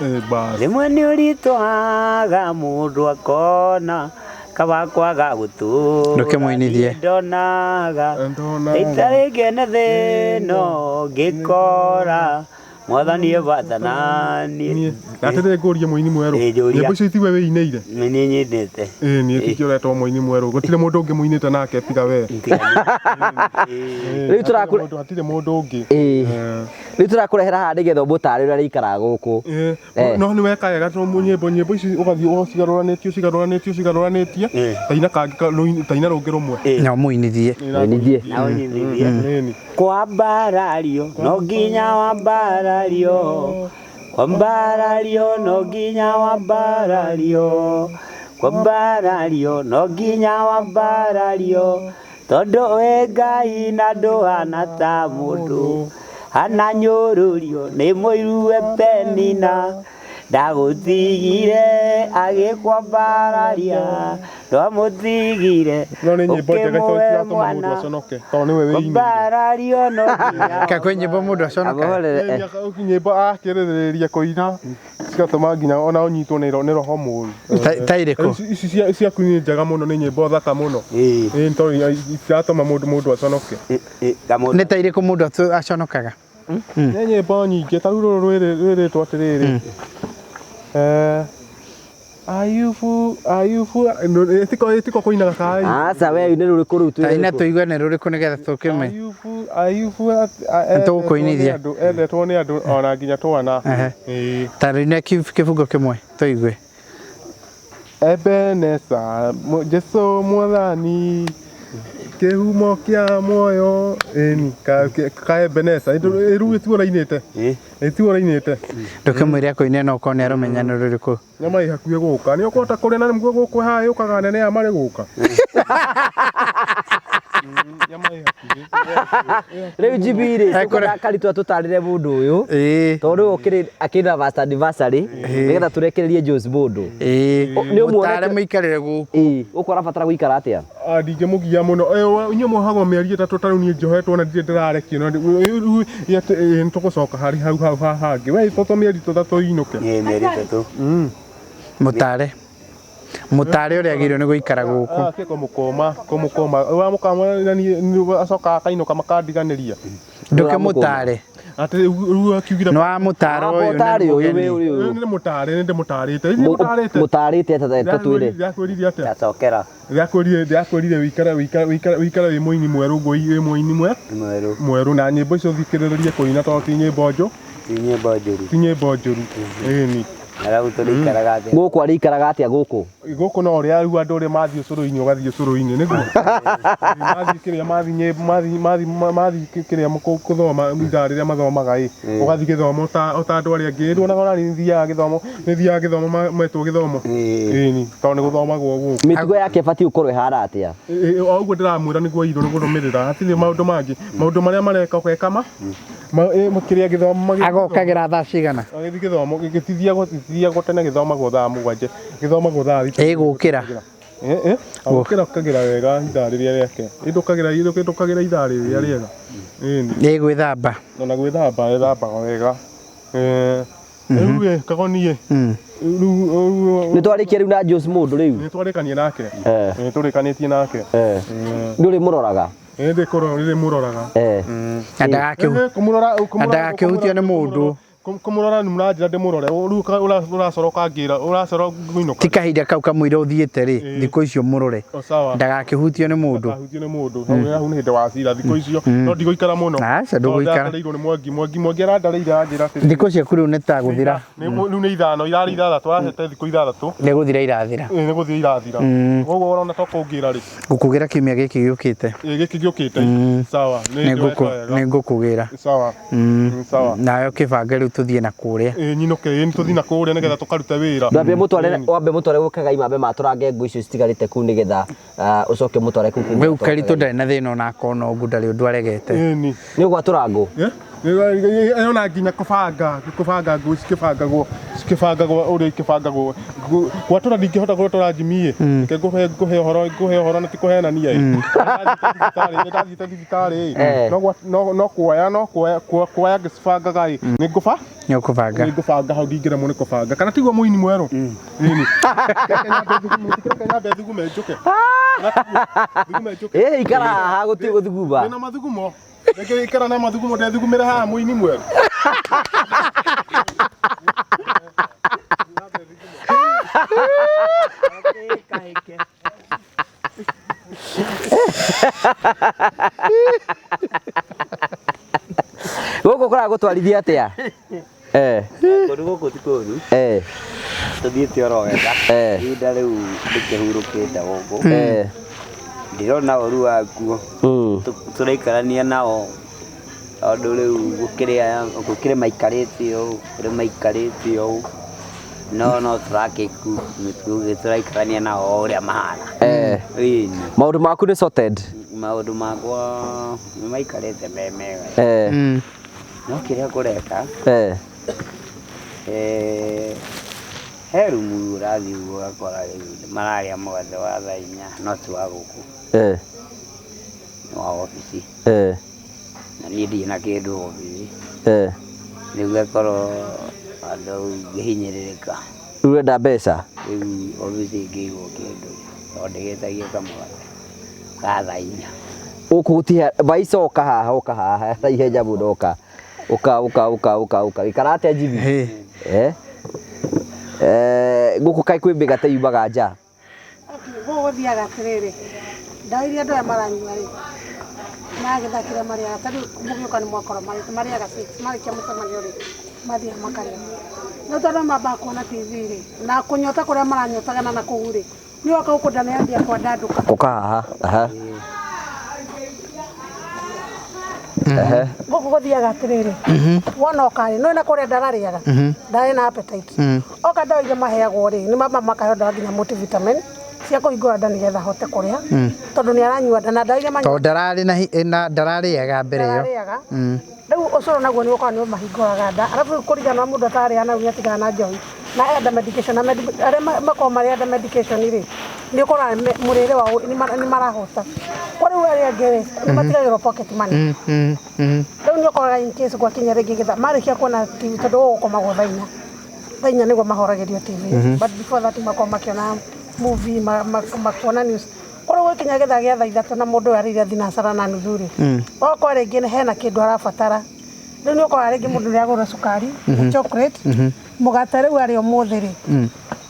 rĩmwe nĩ ũritũhaga mũndũ akona kaba kwaga gũtũũra ndonaga rita rĩngĩ nĩ thĩno ngĩkora mwathani evathanani atĩrĩ ngũria mũini mwerũ nyĩmbo icio itiwe wĩinĩire nĩ nyendete nĩ tikio ũretwo mũini mwerũ gũtirĩ mũndũ ũngĩ mũinĩte nake tiga we rĩu tũrakũre hatirĩ mũndũ ũngĩ rĩu tũrakũrehera haha nĩgetha ũmũtarĩre ũrĩa rĩikaraga gũkũ no nĩ weka wega tondũ nyĩmbo ici ũgathiĩ ũcigarũranĩtie taina rũngĩ rũmwe na mũinithie kwambarario no nginya wambarario kwambarario no nginya wambarario kwambarario no nginya wambarario tondũ wĩ Ngai na ndũhana ta mũndũ hana nyũrũrio nĩ mũiruwe Penina ndagũtigire agĩkwambararia ndamũtigire ũkĩmũhe mwana kwambarario no nginya kakwe nyĩmbo mũndũ aconoka nyĩmbo akĩrĩrĩria kũina cigatũma nginya ona ũnyitwo nĩ roho mũru ta irĩkũ ici ciaku nĩ njega mũno nĩ nyĩmbo thaka mũno tondũ ciratũma mũndũ aconoke nĩ ta irĩkũ mũndũ aconokaga nĩ nyĩmbo nyingĩ ta rĩu rũrũ rwĩrĩtwo atĩrĩrĩ Ayubu tiko kuinaga kai aca we nä rå rä kå rä u taina tuigua nä rå rä kå nä getha tå kä me Ayubu Nĩtũgũkũinithia. endetwo nĩ andũ ona nginya twana ta rä ne kä bungo kä mwe tå igue Ebeneza Jesu mwathani kihumo kia moyo eni ka Ebeneza iru ituorainite ituorainite ndå kä mwä re akå ine no ko nä aromenya nä rå rä kå nyama ihakuä gåka nä åkåhota kå rä na nä muo gå kå haha yå kaga nene ya marä gå ka rä u njibirä karitå tå tarä re må ndå å yå tondå rä u akä na nä getha tå rekererie må ndå må tare må ikarä re gå å kå arabatara gå ikara atä a ndingä må gia må no inyuä mohagwo mä eri ätatå tarä u niä njohetwo na ndirä ndä rarekio nä tå gå coka harä hau hangä we toto mä eri tå thatå inå ke må tare å rä agä irwo nä gå ikara gå kå kå må koma wa må kama acoka akainå ka makandiganä ria ndå kä må tare atä rä akiugire nä wa må tare å yå nä må tarä nä ndä må tarä te må tarä te tatwä re ndiakwärire atä acokera ndiakwärire wikare wä må ini mwerå ngå wä må ini mwerå na nyä mbo icio thikä rä rie kå ina tondå ti nyä mbo njå ti nyä mbo njå ru ĩni gå kå arä ikaraga atä a gå kå gå kå no rä a rä u andå rä mathiä å cå rå inä å gathiä å cå rå inä nä mathiä kä rä a kå thoma ithaa rä rä a mathomaga å gathiä gä thomo ta andå arä angä ruonaga ona nä thiaga gä thomo metwo gä thomo ĩni tondå nä gå thomagwo gå mä tugo yake batiä gå korwo ihana atä a o å guo ndä ramwä ra nä guo irå nä gå rå mä rä ra hatirä maå ndå mangä maå ndå marä a mareka gekama kä rä a gä thomo agokagä ra thaa cigana agä thiä gä thomo gä tithiagwo tene gä thomagwo thaa må gwanja gä thomagwo thaa ä gå kä ra agå kä ra wega ithaa rä rä a rä ake ndå kagä ra ithaa rä rä a rĩega ä gwä thamba ona gwä thamba ä thambaga wega rä u kagonie nä twarä kia rä u na må ndå rä u nä twarä kanie nake nä tå rä kanä tie nake ndå rä må roraga ndä korwo rä rä må roraga na ndagakä hutio nä må ndå kå må rora nä må ranjä ra ndä må rore å racoroka ngä ra å racoro guinå ti kahinda kau kamå ira å thiä te rä thikå icio må rore ndagakä hutio nä må ndå hutio nä må ndå hau nä hä ndä wa cira thikå icio no ndigå ikara må no aca ndå gå ikara ndarä irwo nä mwangi arandarä ire anjä ra thikå ciaku rä u nä ta gå thira rä u nä ithano irarä ithathatå arahete thikå ithathatå nä gå thira irathira nä gå thia irathira koguo orona toko ngä ra rä gå kå gä ra kiumia gä kä gä å kä te gä kä gä å kä te sawa nä ngå kå gä ra sawa nawe å kä banga rä u tå thiä na kå rä a nyinå ke nä tå thiä na kå rä a nä getha tå karute wä ra wambe må tware gå kagai mambe matå range ngå icio citigarä te kuu nä getha å coke må tware kuu rä u karitå ndarä na thä na ona akona å guo ndarä å ndå aregete nä å gwatå ra ngå ona nginya kå banga ngå cikä bangagwo å rä a ikä bangagwo gwatå ra ndingä hota gwatå ra njimiä ke ngå he å horo na ti kå henania nä ndathiä te thibitarä no kuoya ngä cibangaga nä ngå nä å kå banga hau ndingä remwo nä kå banga kana tiguo må ini mwerå nyambe thugume njå ke ikara haha gå tirä gå thugumba na mathugumo ngä ikara na mathugumo ndethugumä re haha må ini mwerå gå kå kå ragå twarithia atä a kå rä gå kå ti kå ru tå thiä te oro wega ihinda rä u ndä kä hurå kä te gå kå ndä rona å ru wakuo tå raikarania nao tondå rä u gå kä rä maikarä te å kå rä maikarä te å no tå rakä ku tå raikarania nao å rä a mahana maå ndå maku nä maå ndå makwa nä maikarä te me mega no kä rä a kå reka he rumu å rathiä guo gakora rä u mararä a mũgate wa thaa inya no ti wa gå kå nä wa obici na niä ndirä na kä ndå obici rä u gakorwo andå au ngä hinyä rä rä ka rä u renda mbeca rä u obici ngä igwo kä ndå tondå ndä gätagia kamũgate ka thaa inya å kå tihe baica oka haha ihenya må no oka gä kara atä a njibi guku kai kwi mbigate yumaga nja go thiaga atiriri ndairia andu aya maranyua ri magithakira maria tari mugioka ni mwakora mariaga 6 marikia mucemanio ri mathia makaria no tondu mamba kuona TV ri na kunyota kuria maranyotagana na kuu ri ni oka guku ndani ambia kwa ndanduka uka aha guku thiaga atiriri wona okari no na kuria ndarariaga ndari na appetite oka ndawa iria maheagwo ri ni mamba makahonda nginya multivitamin cia kuhingura nda nigetha hote kuria tondu ni aranyua nda na ndawa iria to ndarari na ndarariaga mbere yo riu ucoro naguo ni ukorwo ni mahinguraga nda arabu kurigana mundu atari ana unya tigana na njohi na enda medication na aria makorwo mari enda medication ri ni ukorwo murire wao ni marahota kuri wari angere ni matigagirwo pocket money riu ni ukorwo in case kwa kinya ringi githa marikia kuona TV tondu ukomagwo thaina niguo mahoragirio TV but before that makorwo makiona movie makuona news koro gwikinya getha gya thaa 3 na mundu arire thinacara na nuthuri oko ringi ni hena kindu arabatara riu ni ukora ringi mundu ni agura sukari chocolate mugate riu ari umuthi ri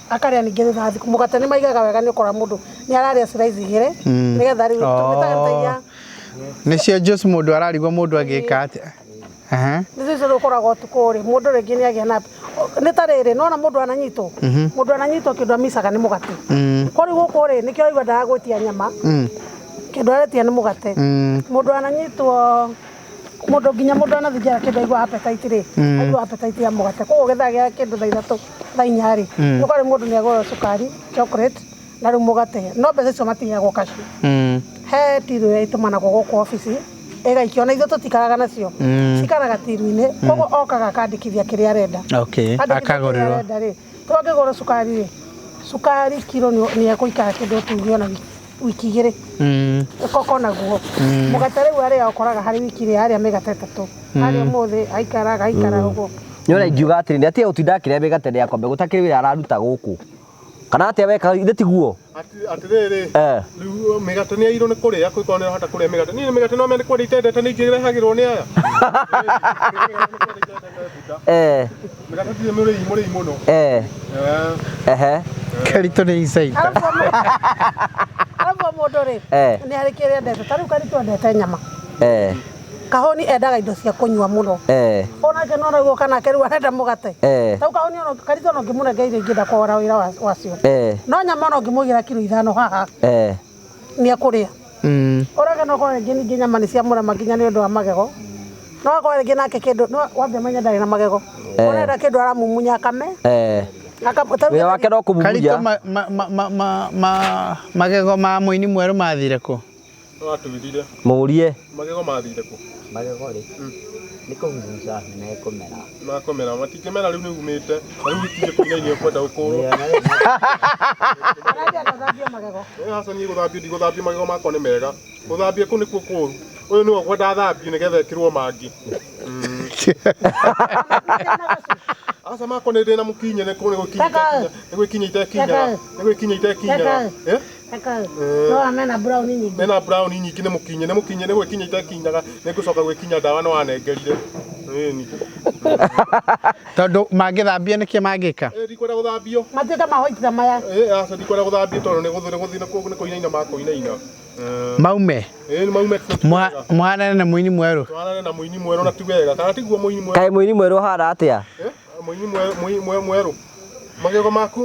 akaria ningi thutha thiku mugate ni maigaga wega ni ukora mundu ni araria slice igire nigetha riu tumitaga nicio juice mundu ararigwo mundu agika atia nicio ukoragwo tukuri mundu ringi ni agia na ni tariri nona mundu ananyitwo kindu amicaga ni mugate kori guku ri nikio igwa ndagwitia nyama kindu aretia ni mugate mundu ananyitwo mundu nginya mundu anathijara kindu igwa appetite ri igwa appetite ya mugate koguo gethagia kindu thaa 3 thaa 4 ri nukari mundu ni agura sukari chocolate na riu mugate no mbeca icio matiagwo kaci he tiro ya itumanagwo guku office igaikio na itho tutikaraga nacio cikaraga tiru-ini koguo okaga akandikithia kiria arenda akagurira twangigura sukari kilo ni ekuikara kindu tugio na wiki igiri koko naguo mugate riu aria ukoraga hari wiki ri aria migate 3 hari umuthi aikara uguo nyora ingiuga atiri ni atia utinda kiria migate ni akombe gutakiri wira araruta guku kana atia weka ithe tiguo atiriri riu migate ni airo ni kuria kwiko ni hota kuria migate ni migate no mende kuria itendete ni ingirehagirwo ni aya migate ti muri muno karito ni isaita arabu mundu ri ni hari kiria ndete tariu karito ndete nyama kahoni endaga indo cia kunyua muno ona ke no raguo kana keru arenda mugate tau kahoni ono karito no ngimunengeire ngida kwara wira wacio no nyama no ngimugira kilo 5 haha ni akuria oraga no kwa ngi nyama ni cia murama nginya ni undu wa magego no kwa ngi nake kindu no wambe manya ndari na magego orenda kindu aramumunya kame wira wake no kumumunya magego ma muini mweru mathire ku atubirire murie magego mathire ku magego ri ni kuhuza na ekomera makomera matikemera riu ni umite riu gitije kuinainio kwenda ukuru arathambia magego hasa ni guthambia magego makwa ni mega guthambia ku ni kuo kuru uyu ni ogwa ndathambia ni getha ekirwo mangi asa makwa ni ndina mukinye ni gwikinya itekinya no amena brown nyingi mena brown nyingi ni mukinye ni gwikinya itekinyaga ni gucoka gwikinya ndawa no wanengerire ni tondu magithambia nikie magika ndikwenda guthambio mateka mahoitira maya asa ndikwenda guthambio tondu ni guthina kuinaina makoinaina maume maume mwana na muini mweru na ti wega kana tiguo muini mweru kai muini mweru hara atia muini mweru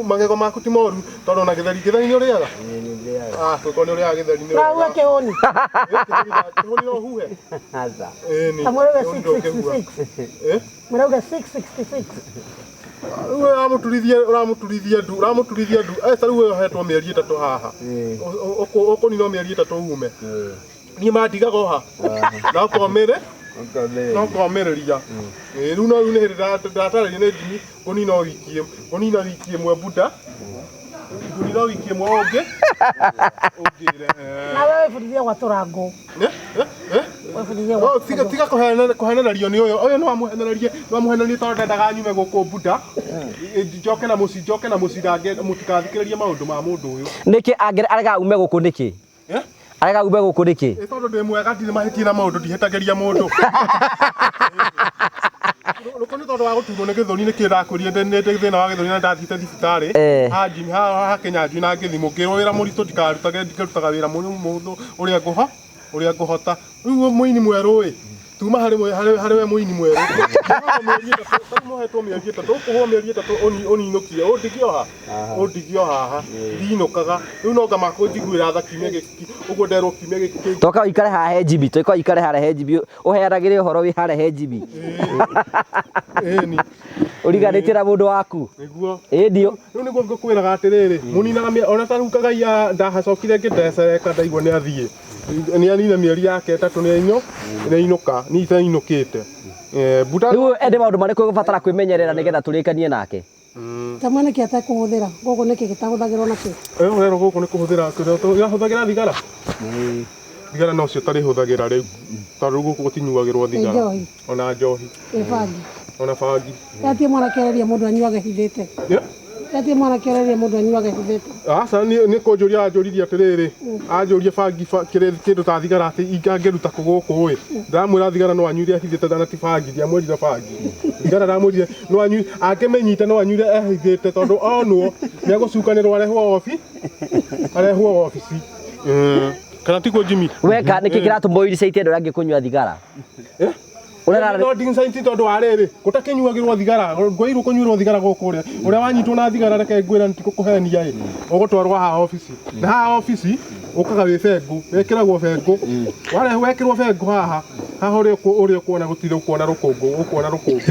magego maku ti moru tondu na githeri ni uriaga ko ni uriaga githeri ni na uwe kehoni kehoni no huhe aza ni amurega 666 murega 666 uramutulithia ndu tariu we hetwo mieri 3 haha oko ni no mieri 3 ume ni mandigaga oha na komereria riu no ni ndatarĩria nĩ ndini kũnina wiki ĩmwe buda kũnina wiki ĩmwe ũngĩ na wewe fundithia gwatura ngũ tiga kũhenererio nĩ ũyũ no amuhenerie tondũ ndendaga nyume gũkũ buda njoke na mũci mũtikathikĩrĩrie maũndũ ma mũndũ ũyũ nĩkĩ arega ume gũkũ nĩkĩ arega ume gũkũ nĩkĩ tondũ ndĩ mwega ndirĩ mahĩtia na maũndũ ndihetagĩria mũndũ Rukoni tondu wa guturwo ni githuri ni kirakurie ndende thina wa githuri na ndathite thibitari Jimmy ha Kenya njui na ngithimo ngirwo wira muritu ndikarutage ndikirutaga wira muthu uria nguhota riu muini mweru tuma hari we muini mweru muhetwo mieri itatu kuhwo mieri itatu oninukia undigio haha ndinukaga riu no ngama kunjiguira tha kiumia giki uguo nderwo kiumia giki toka ikare haha hejibi toka ikare haha hejibi uheanagire uhoro wi haha hejibi ni uriganite na mundu waku niguo ndio riu niguo ngukwiraga atiriri muninaga ona tarukaga ya ndahacokire ngindeceka ndaigua ni athie ni anina mieri yake 3 ni inyo ni inuka ni inukite buta riu ende maundu mariko gubatara kwimenyerera nigetha turikanie nake tamana ki ata kuhuthira gogo niki gitahuthagirwo na ki rero gogo ni kuhuthira kirahuthagira thigara thigara no cio tari huthagira riu tondu guku gutinyuagirwo thigara ona njohi ona bangi yatie mwana kereria mundu anyuage hithite yatie mwana kereria mundu anyuage hithite asa ni kunjuria anjuririe atiriri anjurie bangi kindu ta thigara ati ingangeruta kuguku ndamwira thigara no anyuire hithite dana ti bangi ndiamwirire bangi thigara ndamwirire no anyuire angemenyita no anyuire hithite tondu onwo ni agucukanirwo arehwo ofici kana tiko Jimmy weka niki kiratumoiricaitie ndu angikunywa thigara no ndinsainti tondu wa riri gutakinyuagirwo thigara ngwairu kunyuirwo thigara gukuria uria wanyitwo na thigara reke ngwira ntikukuhenia ugutwarwa ha office na ha office ukaga wi bengu wekiragwo bengu wale wekirwo bengu haha uri kuona gutire kuona rukungu ukuona rukungu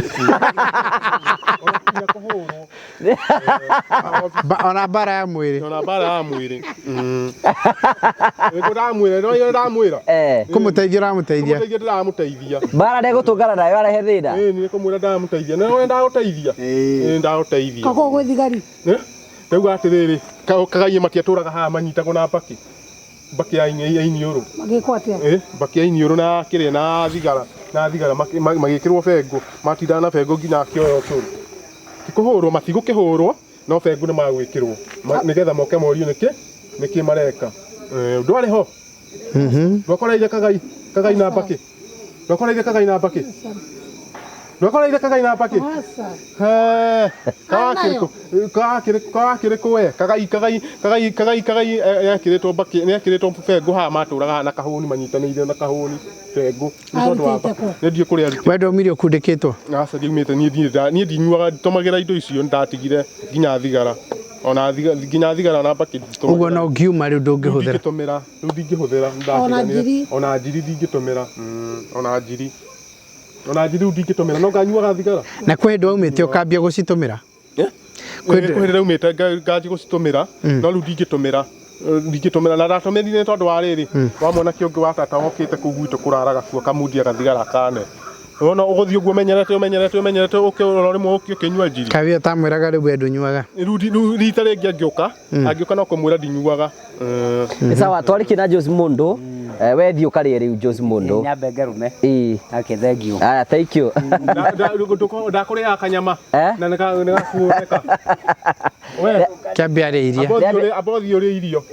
ona bara ya mwiri ndamwira no ndamwira kumuteithia ndiramuteithia bara ndegutungana nayo arehe thina ni kumwira ndamuteithia no ndaguteithia ndaguteithia kako gwe thigari rĩu atiriri kagaie matiatũraga haha manyitagwo na mbaki ya iniũrũ magĩkwo atĩa mbaki ya iniũrũ na kĩrĩa na thigara magĩkĩrwo bengo matindaga na bengo nginya akĩoya ũcũrũ tikũhũrwo matigũkĩhũrwo no bengo nĩ magwĩkĩrwo nĩgetha moke morio nĩkĩ mareka ndwarĩ ho ndwakoreire kagai na mbaki ndwakoreire kagai na mbaki ndwakoreire kagai na mbaki kakĩrĩkũ we kagai ekĩrĩtwo mbaki nĩekĩrĩtwo bengo haha matũraga haha na kahũni manyitanĩire na kahũni bengo nĩndiĩ kũrĩa arutĩte wenda umire ukundĩkĩtwo aca ndiumĩte niĩ ndinyuaga nditũmagĩra indo icio ndatigire nginya thigara ona nginya thigara na mbaki ũguo no ngiuma rĩu ndũngĩhũthĩra rĩu ndingĩhũthĩra ona njiri ndingĩtũmĩra ona njiri rĩu ndingĩtũmĩra no nganyuaga thigara na kwĩ hĩndĩ waumĩte ũkambia gũcitũmĩra kwĩ hĩndĩ raumĩte nganji gũcitũmĩra no rĩu ndingĩtũmĩra na ndatũmĩrire tondũ wa rĩrĩ wa mwanake ũngĩ wa tata wokĩte kũu gwitũ kũraraga kuo kamundia gathigara kane ona ũgũthiĩ ũguo ũmenyerete ũkĩona rĩmwe ũkĩnyua njiri kabi ũtamwĩraga rĩu we ndũnyuaga rĩu rita rĩngĩ angĩũka no kũmwĩra ndinyuaga nĩ sawa twarĩkie na Jose Mundo we thiĩ ũkarĩe rĩu Jose Mundo nyambe ngerume okay thank you thank you ndakũrĩaga kanyama na nĩgakuoneka kĩambia arĩa iria abothi ũrĩa irio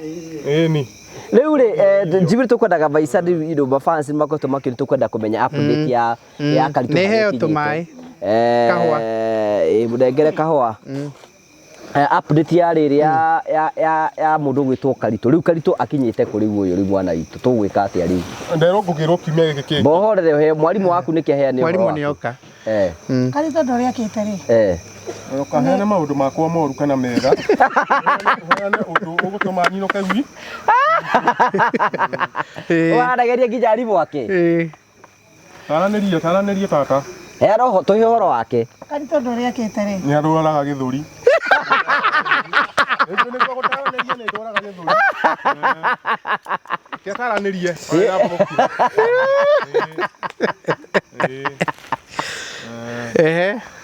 ĩni rĩu rĩ Jimmy tukwendaga Vaisa mafans makoretwo makĩrĩ tukwenda kũmenya update ya Karitũ nĩ heo tũmaĩ kahũa mũnengere kahũa update ya rĩrĩ ya mũndũ gwĩtwo Karitũ rĩu Karitũ akinyĩte kũrĩ ũyũ rĩu mwana witũ tũgwĩka atĩa rĩu nderwo ngũgĩrwo kiumia gĩkĩ kĩngĩ mbohorere he mwarimũ waku nĩkĩ aheane mwarimũ nĩoka Karitũ ndũrĩa kĩte rĩ ukaheane maũndũ makwa moru kana mega uheane ũndũ ũgũtũma nyinũke gwi warageria nginya arimũ wake taranĩrie tata heana tũhe ũhoro wake Karitũ ndũrĩa kĩte rĩ nĩ arwaraga gĩthũri nĩguo gũtaranĩria nĩ ndwaraga gĩthũri kĩataranĩrie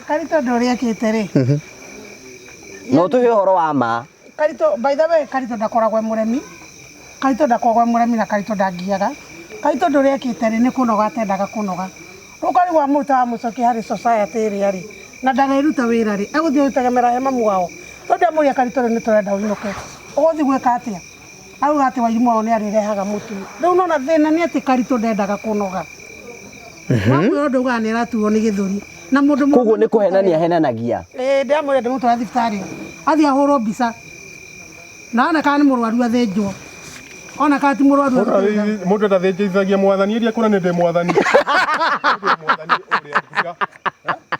Karitũ ndũrĩa kĩte rĩ no tũhe ũhoro wa ma Karitũ by the way Karitũ ndakoragwo mũremi na Karitũ ndangiaga Karitũ ndũrĩa kĩte rĩ nĩ kũnoga atendaga kũnoga rũkari wa mũruta wa mũcoki harĩ society ĩrĩa rĩ na ndareruta wĩra rĩ egũthiĩ gũtegemera he mamu wao tondũ amũria Karitũ rĩ nĩ tũrenda ũinũke ũgũthiĩ gwĩka atĩa auga atĩ wairimũ wao nĩ arĩrehaga mũtu rĩu nona thĩna nĩ atĩ Karitũ ndendaga kũnoga wakwĩra ũndũ ugaga nĩ aratuo nĩ gĩthũri na mũndũ koguo nĩ kũhenania henanagia ndamwĩra ndĩmũtwara thibitarĩ athiĩ ahũrwo mbica na ona kana nĩ mũrwaru athĩnjwo ona kana ti mũrwaru mũndũ ndathĩnjithagia mwathani iria kũra nĩ ndĩ mwathani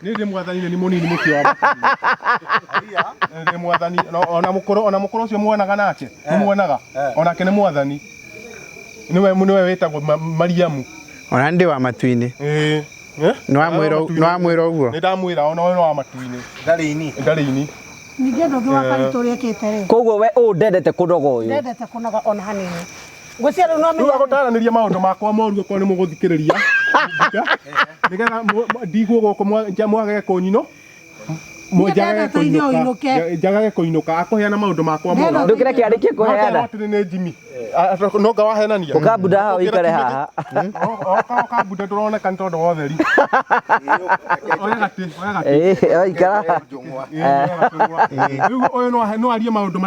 nĩ ndĩ mwathani nĩ mũnini mũcio wa ndĩ mwathani ona mũkũrũ ũcio muonaga nake muonaga onake nĩ mwathani niwe wĩtagwo Mariamu ona ndĩ wa matu-inĩ nĩwamwĩra ũguo nĩ ndamwĩra ona we no wa matu-inĩ ndarĩ-ini ningĩ ũndũ ũngĩ wa Karitũ ũrĩa ekĩte rĩ koguo we ndendete kũnoga ũyũ ndendete kũnoga ona hanini ngwĩciria rĩu no amenye gũtaranĩria maũndũ makwa moru okorwo nĩ mũgũthikĩrĩria nĩgetha ndigwo gũkũ mwagage kũnyino njagage kũinũka akũheana maũndũ makwa moru ndũkĩre kĩarĩkie kũheana nĩ Jimmy nonga wahenania ũkambunda haha ũikare haha ũkambunda ndũroneka nĩ tondũ wa ũtheri ikara rĩu ũyũ no arie maũndũ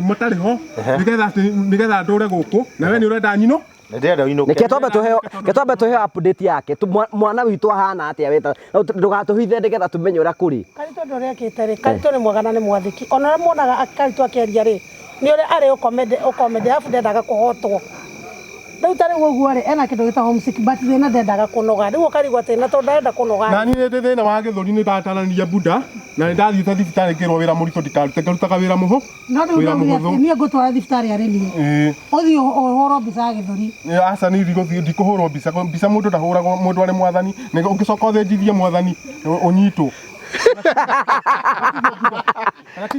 matarĩ ho nĩgetha ndũre gũkũ na we nĩ ũrenda nyino nĩkĩo twambe tũheo update yake mwana witũ ahana atĩa weta ndũgatũhithe nĩgetha tũmenye ũrĩa kũrĩ Karitũ ũndũ ũrĩa ekĩte rĩ Karitũ nĩ mwega na nĩ mwathĩki ona muonaga Karitũ akĩaria rĩ nĩ ũrĩa arĩ ũkomende arabu ndendaga kũhotwo rĩu ta rĩu ũguo rĩ ena kĩndũ gĩtagwo homesick but thĩna ndendaga kũnoga rĩu ũkarigwo atĩ na tondũ ndarenda kũnoga na niĩ ndĩ thĩna wa gĩthũri nĩ ndatarania Buddha na nĩ ndathiĩte thibitarĩ ngĩrwo wĩra mũritũ ndikarute ngarutaga wĩra mũhũ no rĩu niĩ ngũtwara thibitarĩ arĩ niĩ ũthiĩ ũhũrwo mbica ya gĩthũri aca nĩ ndikũhũrwo mbica mũndũ ndahũragwo mũndũ arĩ mwathani ũngĩcoka ũthĩnjithie mwathani ũnyitwo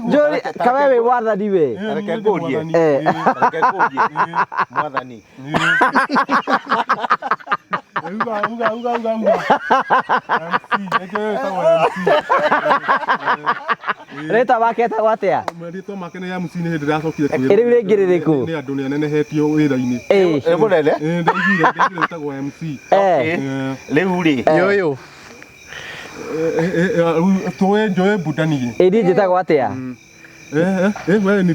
Njori kawe wĩ wathani we reke ngũrie mwathani rĩtwa wake etagwo atĩa rĩtwa make nĩ MC nĩ hĩndĩ ndacokire rĩu rĩngĩ rĩrĩkũ nĩ andũ nĩ anenehetio wĩra-inĩ ĩ mũnene ndaiguire etagwo MC rĩu rĩ yũyũ njũĩ Buddha niĩ niĩ njĩtagwo atĩa we nĩ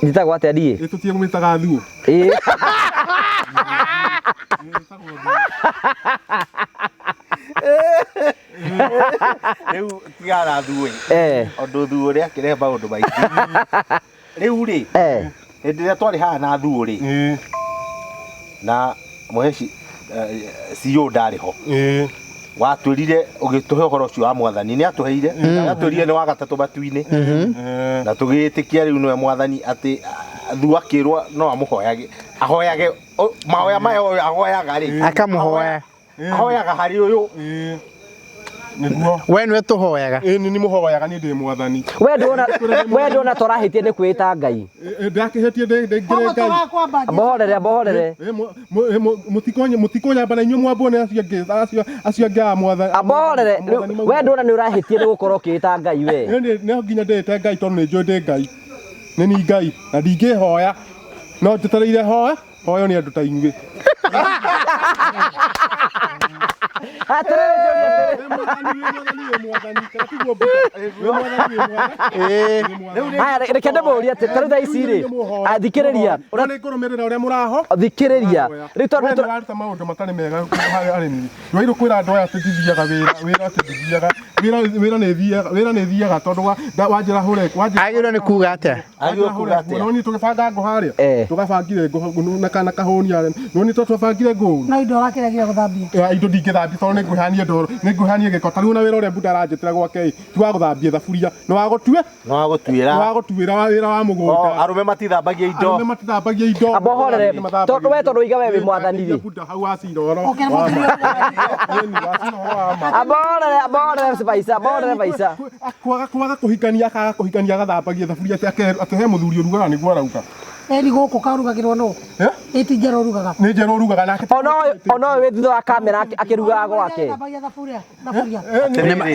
njĩtagwo atĩa niĩ tũtige gwĩtaga thuo rĩu tigara thuo ũndũ thuo ũrĩa akĩrehe maũndũ maingĩ rĩu rĩ hĩndĩ ĩrĩa twarĩ haha na thuo rĩ na mũheci CEO ndarĩ ho watwĩrire ũgĩtũhe ũhoro ũcio wa mwathani nĩ atũheire atwĩrire nĩ wa gatatũ matu-inĩ na tũgĩtĩkia rĩu nĩwe mwathani atĩ thuo akĩrwo no amũhoyage ahoyage mahoya maya ahoyaga rĩ akamũhoya ahoyaga harĩ ũyũ nĩguo we nĩwe tũhoyaga nĩ mũhoyaga nĩ ndĩ mwathani we ndona tũrahĩtie nĩ kwĩta Ngai ndakĩhetie ndĩ Ngai mbohorere mũtikũnyamba na inyuĩ mwambwo nĩ acio angĩ a mwathani mbohorere we ndona nĩ ũrahĩtie nĩ gũkorwo ũkĩĩta Ngai we no nginya ndĩte Ngai tondũ nĩ njũĩ ndĩ Ngai nĩ ni Ngai na ndingĩhoya no njetereire hoyo nĩ andũ ta inyuĩ reke ndĩmũrie atĩ tarĩ thaa ici rĩ thikĩrĩria nĩngũrũmĩrĩra ũrĩa mũraho thikĩrĩria rĩu tondũ tũraruta maũndũ matarĩ mega harĩ arĩmi ndwagĩrĩirwo kwĩra andũ aya atĩ ndithiaga wĩra atĩ ndithiaga wĩra nĩ thiaga tondũ wanjĩra hũre agĩrĩirwo nĩ kuga atĩa noni tũgĩbanga ngũ harĩa tũgabangire ngũ na kana kahũnia noni twabangire ngũ no indo ũrakĩregire gũthambia indo ndingĩthambia tondũ nĩngũhania ndoro nĩngũhania gĩko tarĩu na wĩra ũrĩa Buddha aranjĩtĩra gwake ti wa gũthambia thaburia nĩ wa gũtuĩra wĩra wa mũgũnda arũme matithambagia indo mbohorere tondũ we tondũ iga we wĩ mwathani rĩ hau waciroro mbohorere baica kwaga kũhikania akaga kũhikania agathambagia thaburia atĩhe mũthuri ũrugaga nĩguo arauga eri gũkũ karugagĩrwo no ĩti njerũ ũrugaga nĩ njerũ ũrugaga nake ona ũyũ wĩ thutha wa kamera akĩrugaga gwake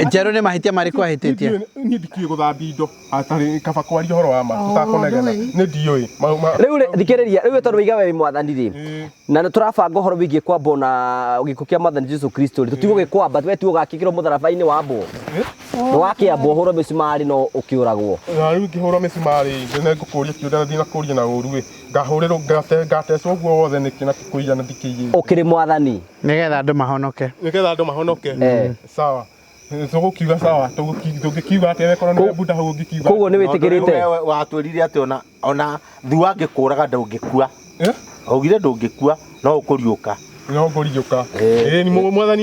njerũ nĩ mahĩtia marĩkũ ahĩtĩtie niĩ ndikĩũĩ gũthambia indo atarĩ kaba kwaria ũhoro wa ma tũtakonegena nĩ ndiũĩ rĩu thikĩrĩria rĩu tondũ wĩiga we mwathani rĩ na nĩ tũrabanga ũhoro wĩgiĩ kwambwo na gĩkuũ kĩa mwathani Jesũ Kristo rĩ tũtigũgĩkwamba we tu ũgakĩkĩrwo mũtharaba-inĩ wa mbũ Wakiambwo horo misumari no ukiuragwo. Na riu ngihura misumari ngene ngukuria kiunda na thina kuria na uru wi ngahuriro ngatecwo guo wothe niki na kuigana ndikiyi. Ukiri mwathani nigetha andu mahonoke. Sawa. Tugukiuga sawa tugikiuga ati korwo ni buda hau ngikiuga. Koguo ni witikirite watwirire ati ona thu angikuraga ndungikua. Augire ndungikua no ukuriuka. No nguriuka. Ni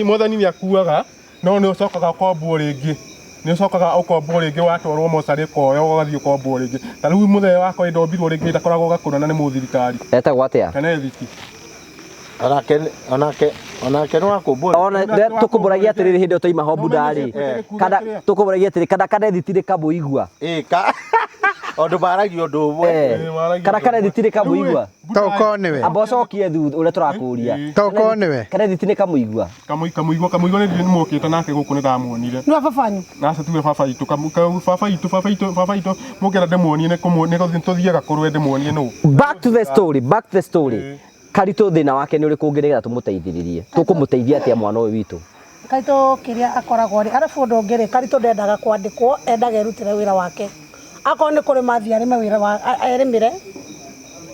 mwathani ni akuaga no ni ucokaga kwambwo ringi. Ni ucokaga ukombwo ringi watwarwo mocari koyo ugathii ukombwo ringi. Ta riu muthee wako ndombirwo ringi ndakoragwo gakuna na ni muthirikari. Etagwo atia? Kana ethiki. Onake no akumbura. Ona tukumburagia atiriri hindi utoima ho budari. Kana tukumburagia atiriri kana ethitire kamuigua. Ka Ondu maragio ndumwe. Kana ethitire kamuigua. Toko niwe. Abocokie thutha uria turakuria. Toko niwe. Kana ethitire kamuigua. Kamuigua ni mukite nake guku ni ndamuonire. Ni babanyu. Nasa tuwe baba itu mukira ndemuonie ni tuthiaga kurwe ndemuonie no. Back to the story. Karito thina wake ni uriku ngeregira tumuteithiririe. Tukumuteithia atia mwana uyu witu. Karito kiria akoragwo ri arafu ndongere Karito ndendaga kwandikwo endaga erutire wira wake. Akoo ni kuri mathia ni mawira wa erimire.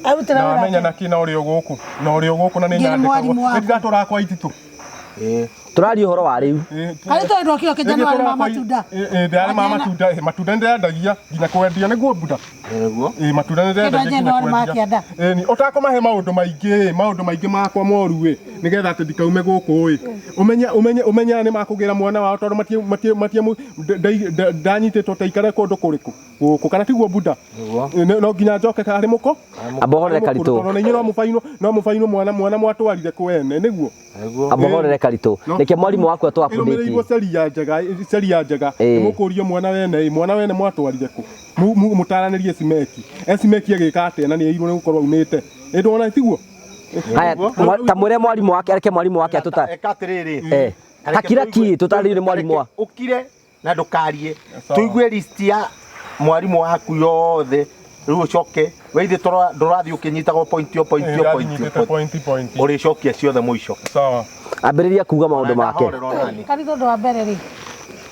Arutire wira. Amenya na kina uri guku. Na uri guku na ni nyandika. Ndigatura kwa ititu. Turari uhoro wa riu. Karito ndokio kijana wa matunda. Ndari matunda ndendagia nginya kwendia niguo buda. Niguo. Matunda ndendagia nginya kwendia. Ni utakomahe maundu maingi makwa moru wi nigetha ati ndikaume guku wi. Umenya ni makugira mwana wao tondu matie ndanyititwo taikare kundu kuriku. Guku kana tiguo buda. No nginya njoke kari muko. Abohorere Karito. No mufaino mwana mwatwarire kwene niguo. Abohorere Karito. Nike mwalimu waku atwafundithie. Niguo seria njega. Mukurio mwana wene mwatwarire ku. Mutaranirie Simeki agika ate na ni airwo ni gukorwo umite. Ndona tiguo. Haya tamwire mwalimu wake areke mwalimu wake atuta. Ekatiriri. Hakira ki tutarire mwalimu wa. Ukire na ndukarie. Tuigue list ya mwalimu waku yothe. Riu ucoke weithi ndurathi ukinyitagwo point. Uri cokia ciothe muico. Sawa. Ambiriria kuga maundu make. Karito ndo mbere ri.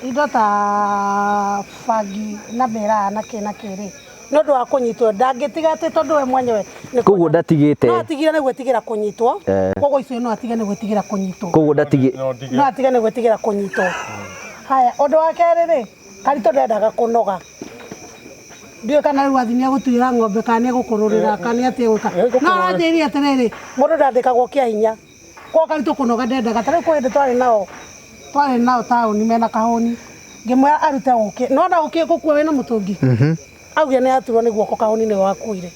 Indo ta fagi na bera na kiri. No ndo akunyitwo ndangitiga ati tondu we mwenyewe. Koguo ndatigite. No atigire ni gwetigira kunyitwo. Koguo icio no atige ni gwetigira kunyitwo. Koguo ndatigire. No atige ni gwetigira kunyitwo. Haya undu wa keri ri Karito ndendaga kunoga. Ndio kana riu athimia gutwira ng'ombe kana gukururira kana atia gwika. No aranjiri atiriri mundu ndandikagwo kia hinya. Kwa Karito kunoga ndendaga tari kwende twari nao tauni mena kahoni. Ngimwira arute uki. No na uki gukua wena mutungi. Augia ni aturwo ni guoko kahoni ni wakuire.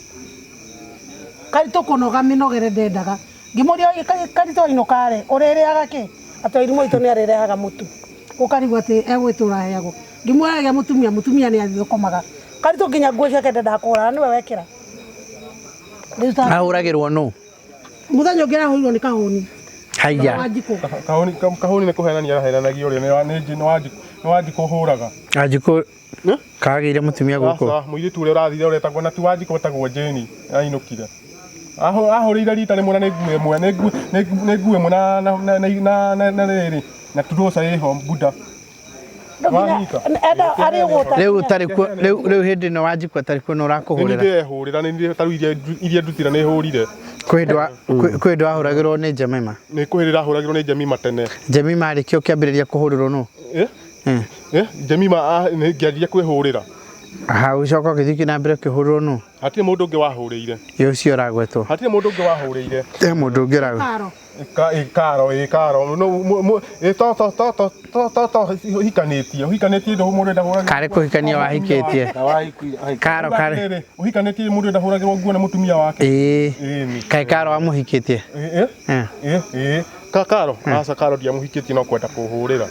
Karito kunoga minogere ndendaga. Ngimuria Karito inokare urereaga ki? Atwairi moito ni arereaga mutu. Ukarigwa ati egwitura heago. Ngimwira ya mutumia ni athikomaga. Karito nginya nguo ciake ndakura niwe wekira. Ahuragirwo no. Muthenya ngira huirwo ni kahoni. Haya. Kahoni ni kuhenania arahenanagia uria ni wajiko huraga. Ajiko kagire mutumia guko. Sasa muiritu uria urathire uretagwo na tu wajiko wetagwo Jeni ainukire. Ahurire rita rimwe na negue mwana na riri na turosa iho buda. Riu hindi no wajiko atarikuo no rakuhurira. Ndihurira ni taru iria ndutira ni hurire. Kwendwa ahuragirwo ni Jemima. Ni kwirira ahuragirwo ni Jemima tene. Jemima arikio kiambiriria kuhurirwo no. Jemima ni ngianjia kwihurira. Aha ucoka githiki na mbere kihurirwo no. Hatire mundu ungi wahuriire. Yo cio ragwetwo. Hatire mundu ungi wahuriire. Mundu ungi ragwe. Karo no hikanitie ndo mundu ndahura kare kuhikania wahikitie karo uhikanitie mundu ndahuragirwo nguo na mutumia wake kai karo amuhikitie karo asa karo dia muhikitie no kwenda kuhurira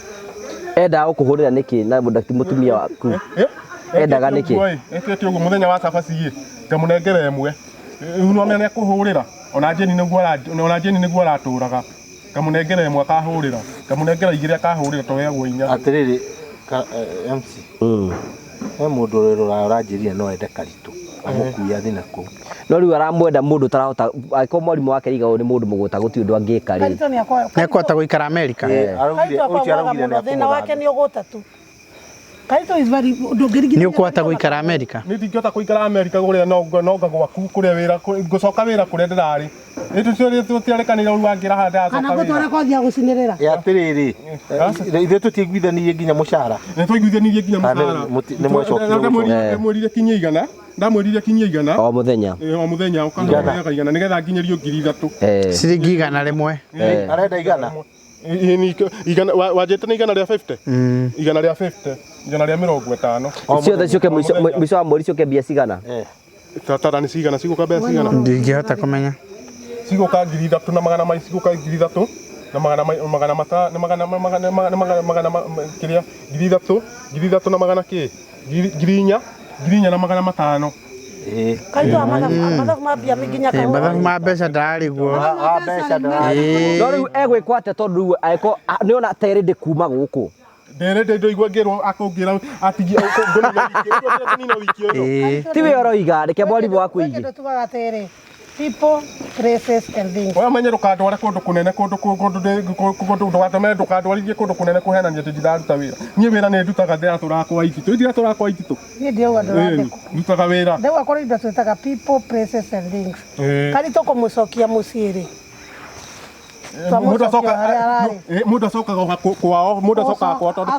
enda ukuhurira niki na mutumia waku endaga niki etete ugo muthenya wa cabaci ngamunengere emwe no menya kuhurira ona Jeni niguo araturaga kamunengere emwe akahurira kamunengera igire akahurira to wegwo inya atiriri MC he mundu rero uranjiria no ende Karito amukuya thina ku no riu aramwenda mundu tarahota aiko mwalimu wake riga ni mundu muguta guti undu angika ri nekwata guikara America arugire thina wake ni uguta tu Karito is very ndungirigithia. Ni ukwata guikara America. Ni ndingĩhota kũikara America guria no gwaku kuria wira ngucoka wira kuria ndirari. Itu cio tutiarekanire uru angira handa acoka. Kana gutwara kothi ya gucinirira. Ya atiriri. Ithe tutiiguithanirie nginya mucara. Ni twaiguithanirie nginya mucara. Ni mwecokire. Mwĩrire kinya igana. Ndamwĩrire kinya igana. O muthenya. O muthenya ukahoya igana nigetha nginyerio 3,000. Ciringi igana rimwe. Arenda igana. Igana wajete na igana rĩa 50. Igana rĩa 50. Igana rĩa 50. Ciothe cioke mwico wa mweri cioke mbia cigana. Tata ni cigana ciguka mbia cigana. Ndingĩhota kumenya. Ciguka 3,000 na magana mai ciguka 3,000 na magana mata na magana kiria 3,000 na magana ki 4,000 na magana matano. Karito amathabu mambia minginya kahũa. Mathabu ma mbeca ndarariguo. Mbeca ndarariguo. No riu egwikwo atia tondu riu aiko niona tayari ndi kuma guku. Nderende ndoigua ngirwo akongira atigi ngona wiki uyu. Ti we oroiga reke mwarimu waku igi. Kĩndũ tugaga atĩrĩ, people, places and things. Wa menye ndukandware kundu kunene kundu ndũgatũme ndũkandwarithie kundu kunene kuhenania atĩ ndiraruta wĩra. Niĩ wĩra nĩ ndutaga ndĩratũraga kwa ititũ. Ndĩratũraga kwa ititũ. Niĩ ndĩrauga ndũrathekwo. Ndutaga wĩra. Ndĩrauga kũrĩ indo twĩtaga people, places and things. Karito kũmũcokia mũciĩ rĩ. Mũndũ acokaga kwao, mũndũ acokaga kwao tondũ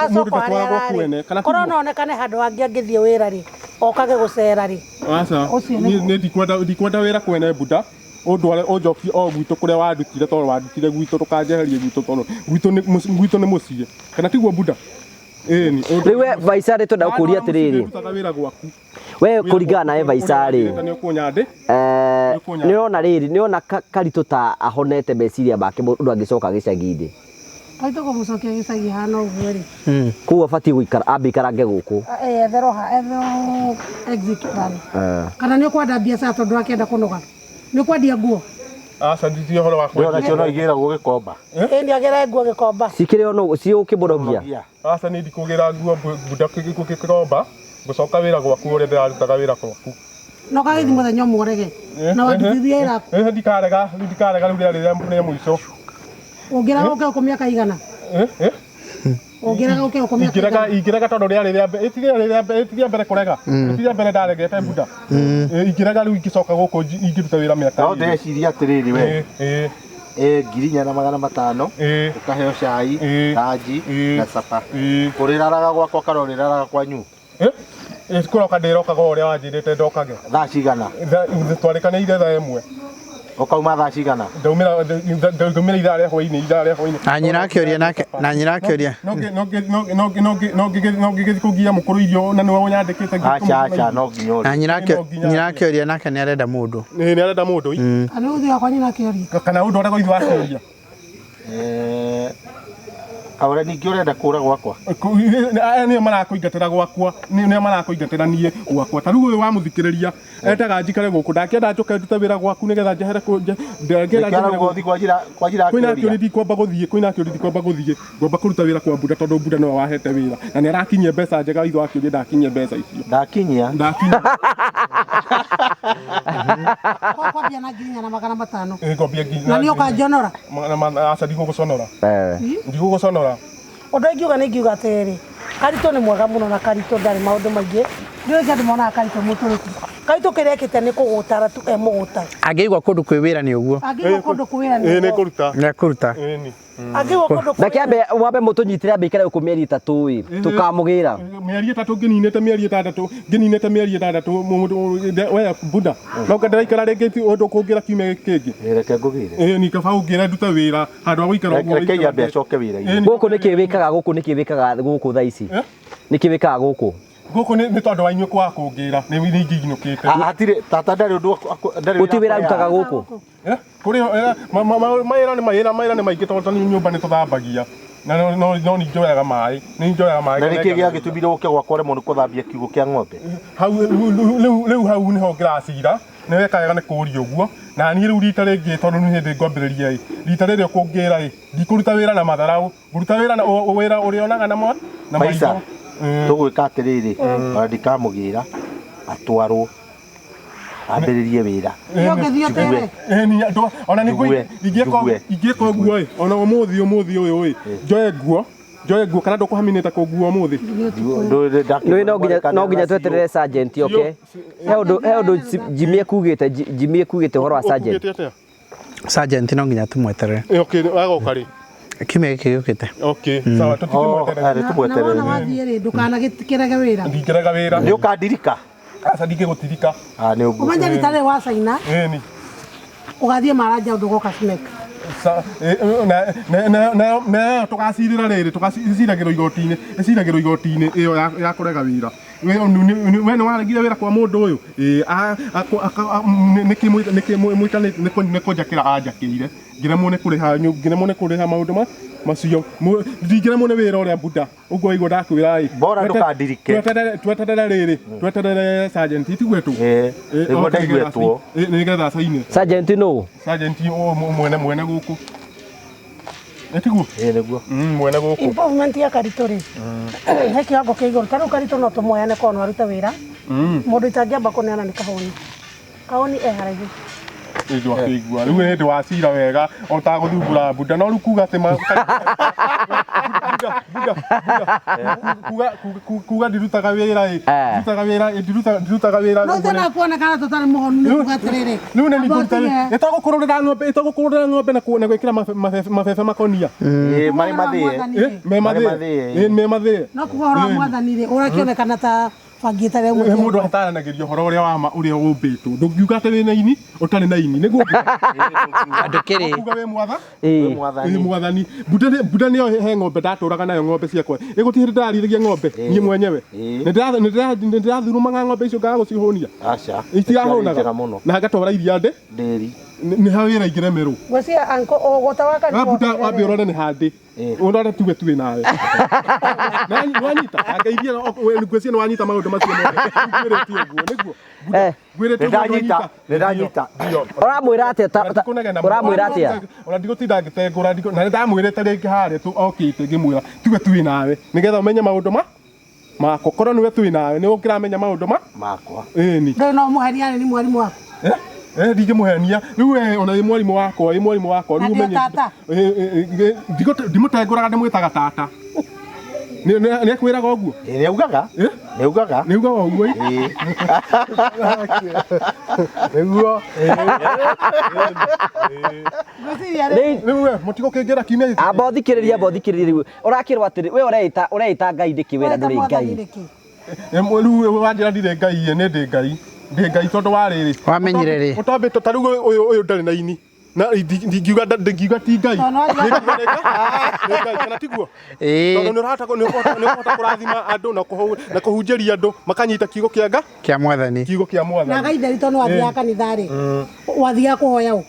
mũndũ ndatwaragwo kwene. Korwo no onekane handũ hangĩ angĩthiĩ wĩra rĩ, okage gũcera rĩ. Aca, niĩ ndikwenda wĩra kwene bunda. Ũnjokie o gwitũ kũrĩa wandutire tondũ wandutire gwitũ ndũkanjeherie gwitũ tondũ gwitũ nĩ mũciĩ. Kana tiguo bunda? Ĩni. Rĩu we Vaisarĩ twenda gũkũria atĩrĩrĩ. Ndutaga wĩra gwaku. We kũringana nawe Vaisarĩ. Nĩona rĩrĩ, nĩona Karito ta ahonete meciria make mũndũ angĩcoka gĩcagi-inĩ. Karito kũmũcokia gĩcagi hana ũguo rĩ. Kũu abatiĩ gũikara ambe ikarange gũkũ. Etherwo exit plan. Kana nĩ ũkwenda biacara tondũ akĩenda kũnoga. Nĩ ũkwendia nguo. Aca nditio horo wa kwendia. Ndĩona cio no igĩragwo gĩkomba. Ĩni agĩra nguo gĩkomba. Cikĩrĩ ono ciũkĩmũrogia. Aca nĩ ndikũgĩra nguo bunda gĩkomba. Ngũcoka wĩra gwaku ũrĩa ndĩrarutaga wĩra gwaku. No kagĩthi mũthenya ũmwe ũrege. Na wandutithie wĩra. Ndikarega rĩu rĩrĩa mũico. Ũngĩraga ũke ũkũmia kaigana. Ũngĩraga ũke ũkũmia kaigana. Ingĩrega tondũ rĩrĩa mbere kũrega. Rĩrĩa mbere ndaregete bunda. Ingĩrega rĩu ingĩcoka gũkũ ingĩruta wĩra mĩaka. No ndeciria atĩrĩrĩ we. 4,500 ũkaheo cai, ranji na capa. Ũrĩraraga gwakwa kana ũrĩraraga kwanyu? Kũroka ndĩrokaga ũrĩa wanjĩrĩte ndokage. Thaa cigana? Twarĩkanĩire thaa ĩmwe. Ukauma thaa cigana? Ndaumĩra ithaa rĩa hwainĩ. Na nyina akĩũria nake, na nyina akĩũria. No ngĩgĩthiĩ kũgia mũkũrũ irio na nĩwe ũnyandĩkĩte. Aca no nginya ũrĩa. Na nyina akĩũria nake nĩ arenda mũndũ. Nĩ arenda mũndũ. Kana ũthio wakwa nyina akĩũria. Kana ũndwaragwo ithu akĩũria. Kaũrĩa ningĩ ũrenda kũra gwakwa. Nĩo marakũingatĩra gwakwa, nĩo marakũingatĩra niĩ gwakwa. Ta rĩu ũyũ wamũthikĩrĩria endaga njikare gũkũ, ndakĩenda njoke ndute wĩra gwaku nĩgetha njehere kwĩna kĩũria ndikwamba gũthiĩ ngwamba kũruta wĩra kwa bunda tondũ bunda nĩwe wahete wĩra na nĩ arakinyia mbeca njega ithu akĩũria ndakinyia mbeca icio. Ndakinyia kwambia na 4,500. Ngwambia nginya. Na nĩ ũkanjonora? Aca ndigũgũconora. Ndigũgũconora. Ũndũ ingiuga nĩ ingiuga atĩrĩrĩ, Karito nĩ mwega mũno na Karito ndarĩ maũndũ maingĩ. Ndiũĩ andũ monaga Karito mũtũrĩku. Karito kĩrĩa ekĩte nĩ kũgũtara tu mũgũta. Angĩigua kũndũ kwĩ wĩra nĩ ũguo. Angĩigua kũndũ kwĩ wĩra nĩ nĩ kũruta. Nĩ kũruta. Angĩigua kũndũ kwĩ. Na kĩambe wambe mũtũnyitĩre ambe ikare gũkũ mĩeri 3 tũkamũgĩra. Mĩeri 3 ngĩninĩte mĩeri 6 we bunda. No ndĩraikara rĩngĩ ũndũ kũngĩra kiumia kĩngĩ. Reke ngũgĩre. Nĩ kaba ũngĩra nduta wĩra handũ ha gũikara ũguo. Reke yambe acoke wĩra-inĩ. Gũkũ nĩkĩ wĩkaga gũkũ thaa ici? Nĩkĩ wĩkaga gũkũ? Gũkũ nĩ tondũ wa inyuĩ kwaga kũngĩra nĩ ingĩinũkĩte. Hatirĩ tata ndarĩ ũndũ gũtirĩ wĩra rutaga gũkũ. Kũrĩ mawĩra nĩ maingĩ tondũ nyũmba nĩ tũthambagia na no nĩnjoyaga maĩ. Na nĩkĩ gĩagĩtũmire ũke gwakwa ũremwo nĩ kũthambia kiugũ kĩa ng'ombe? Rĩu hau nĩho ngĩracira nĩ weka wega nĩ kũũria ũguo na niĩ rĩu rita rĩngĩ tondũ nĩ hĩndĩ ngwambĩrĩria rita rĩrĩa ũkũngĩra ndikũruta wĩra na matharaũ, ngũruta wĩra na wĩra ũrĩa onaga na maitho. Tũgwĩka atĩrĩrĩ, ona ndikamũgĩra atwarwo ambĩrĩrie wĩra. Ona ingĩka ũguo ona ũmũthĩ ũyũ njoe nguo njoe nguo kana ndukuhaminite kuguo muthi no nginya tweterere sergeant okay he undu Jimmy ekugite horo wa sergeant Sergeant no nginya tumweterere okay agoka ri kimwe giki gukite okay sawa tumweterere na wathie ri ndukana gikirage wira ndikiraga wira ni ukandirika asa ndingigutirika ni uguo umanja ritare wa saina ni ugathie maranja ndugoka snake na tukacirira riri tukaciragirwo igoti-ini iyo ya kurega wira we ni waregire wira kwa mundu uyu nä kå njakä ra anjakärire ngiremwo nä kå rä ha maå ndå macio ndingiremwo nä wä ra å rä a bunda å guo igå ndakwä ra bora ndukandirike tweterere rä rä tweterere sergeant itiguetwo nä getha caine sergeant no sergeant mwene gå kå etiguo niguo mwene gå kå improvement ya Karito ri he kiwango kia iguru tariu Karito no tumuoyane kono arute wira mundu itangiamba kuneana ni kahoni haraihu ndio akigua riu ndi wacira wega otaguthumbura bunda no rukuga atä kuga ndirutaga wira no tena kuona kana tutari muhonu ni kugatirire riu nä ningå etagukururira ng'ombe na gwä kä ra mabebe makonia me mathä no kuhora mwathanire urakionekana ta fangita rä må ndå ataranagä horo å rä a å mbä two ndå ngiuga atä wä na ini å tarä na ini nä guo andå kä rä kuga wä mwathani bunda nä yo he ng'ombe ndatå raga nayo ng'ombe ciakwa ä gå tirä ndararithägia ng'ombe niä mwenyewe nä ndä rathurumaga ng'ombe icio ngaga gå cihå nia itigahå naga na ngatwara iria ndä nä ha wä ra ingä remerwo gwacia anko ogota bunda wambä å rore nä handä å rore tuge tuä nawe wanyita angeithia ngwä cie nä wanyita maå ndå macio gwä rä tie guo nä guo uramwira atia ona ndigå tinda ngä tengå ra na nä ndamwä rä te rä ngä harä okä te ngä mwä ra tuge tuä nawe nä getha å menye maå ndå makwa korwo nä we tuä nawe nä å kä ramenya maå ndå makwa ndå no må henia nä mwarimu waku ndingä må henia rä u ona ä mwarimå wakwa rä u menye ndimå tengå raga ndä mwä taga tata nä akwä raga å guo nä ugaga å guo niguo må tigå kä ngä ra kiumia amba thikä rä ria rä u å rakä rwo atä we ũreita ngai ndä kä wä ra ndå rä ngai rä u wanjä ra ndirä ngai nä ndä ngai tondå wa rä rä wamenyire rä å tambä to tarä u å yå ndarä na ini na ndingiuga ti ngai kana tiguo tondå nä ũrahota kå rathima andå na kå hunjä ria andå makanyita kiugo kä anga kia mwathani na ngai nderito nä wathiaga kanitha rä wathiaga kå hoya å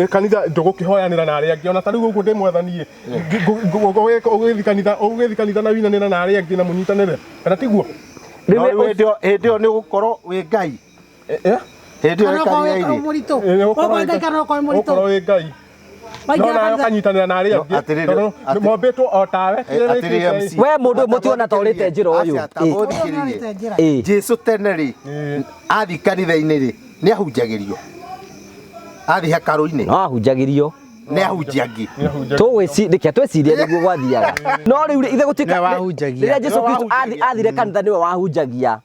kanitha ndå kä hoyanä na arä angä ona tarä u å guo ndä mwathani å gä thi kanitha na winanä na arä angä na må nyitanä kana tiguo hä ndä ä yo nä gå korwo wä ngai okorwo wä ngai nona kanyitanä ra na arä angä mombä two o tawe we må ndå må tiona ta å rä te njä ra å yå Jesu tene rä athi kanitha-inä rä nä ahunjagä rio athi hekarå-inä no ahunjagä rio nä ahunjia angä reke twecirie nä guo gwathiaga no rä u ithe gå tuä ka rä rä a Jesu Kristo athire kanitha nä we wahunjagia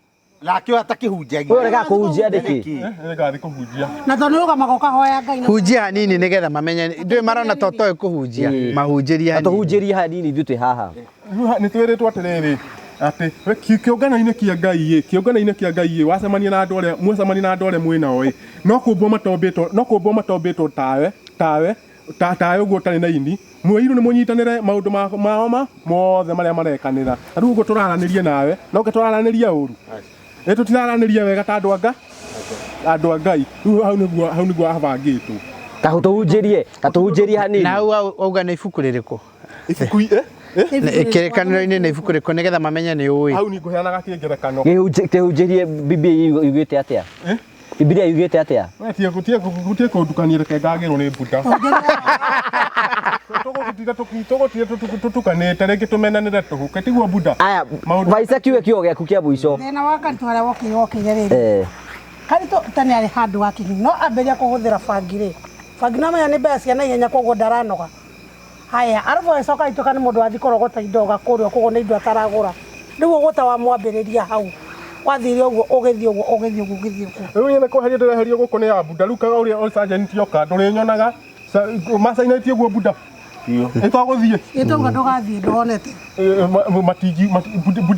nake å atakĩ hunjagia we rega kå hunjia ndä kä ngathiä kå hunjia na tondå å gamaga å kahoya ngai hunjia hanini nä getha mamenye ndå marona to toä kå hunjia mahunjärie tå hunjärie hanini ithuä twä haha nä twä rä two atä rä rä atä kä ångano-inä kia ngai kä ångano-inä kia ngai wacemania na andå arä a mwä nao no kå mbwo matombä two tawe å guo tarä na ini mwä irå nä må nyitanä re maå ndå mao mothe marä a marekanä ra na rä u å guo tå raranä rie nawe no ke tå raranä ria å ru tå tiraranä ria wega ta andå a ngai rä u hau nä guo abangä two ta tå hunjä rie hanini na hau auga nä ibuku rä rä kå ibuku kä rä kanä-inä nä ibuku rä kå nä getha mamenye nä å hau ningå heanaga kä ngerekano tä hunjä rie Biblia yugä te atä a Biblia yugä te atä a gutie kå ndukania reke ngagä rwo nä bunda tå gå tire tå tukanä te rä ngä tå menanä re tå huke tiguo bunda aya vaica kiuge kä o gä aku kä a må ico thä na wa Karitå harä a wokire rä rä Karitå tene arä handå wakinyi no ambä ria kå hå thä ra bangi rä bangi no menya nä mbeca cia naihenya koguo ndaranoga haya arabu acoka itoka nĩ mũndũ wathi korogota indo gakurio koguo nĩ indo ataragũra rĩu ũgũta wa mwambĩrĩria hau wathire ũguo ũgĩthiĩ ũguo rĩu nyene kweheria ndĩreherio gũkũ nĩ ya bunda rĩu kaga ũrĩa sergeant yoka ndũrĩnyonaga macainĩtie guo bunda ĩtagũthiĩ ĩtauga ndũgathiĩ ndonete matingi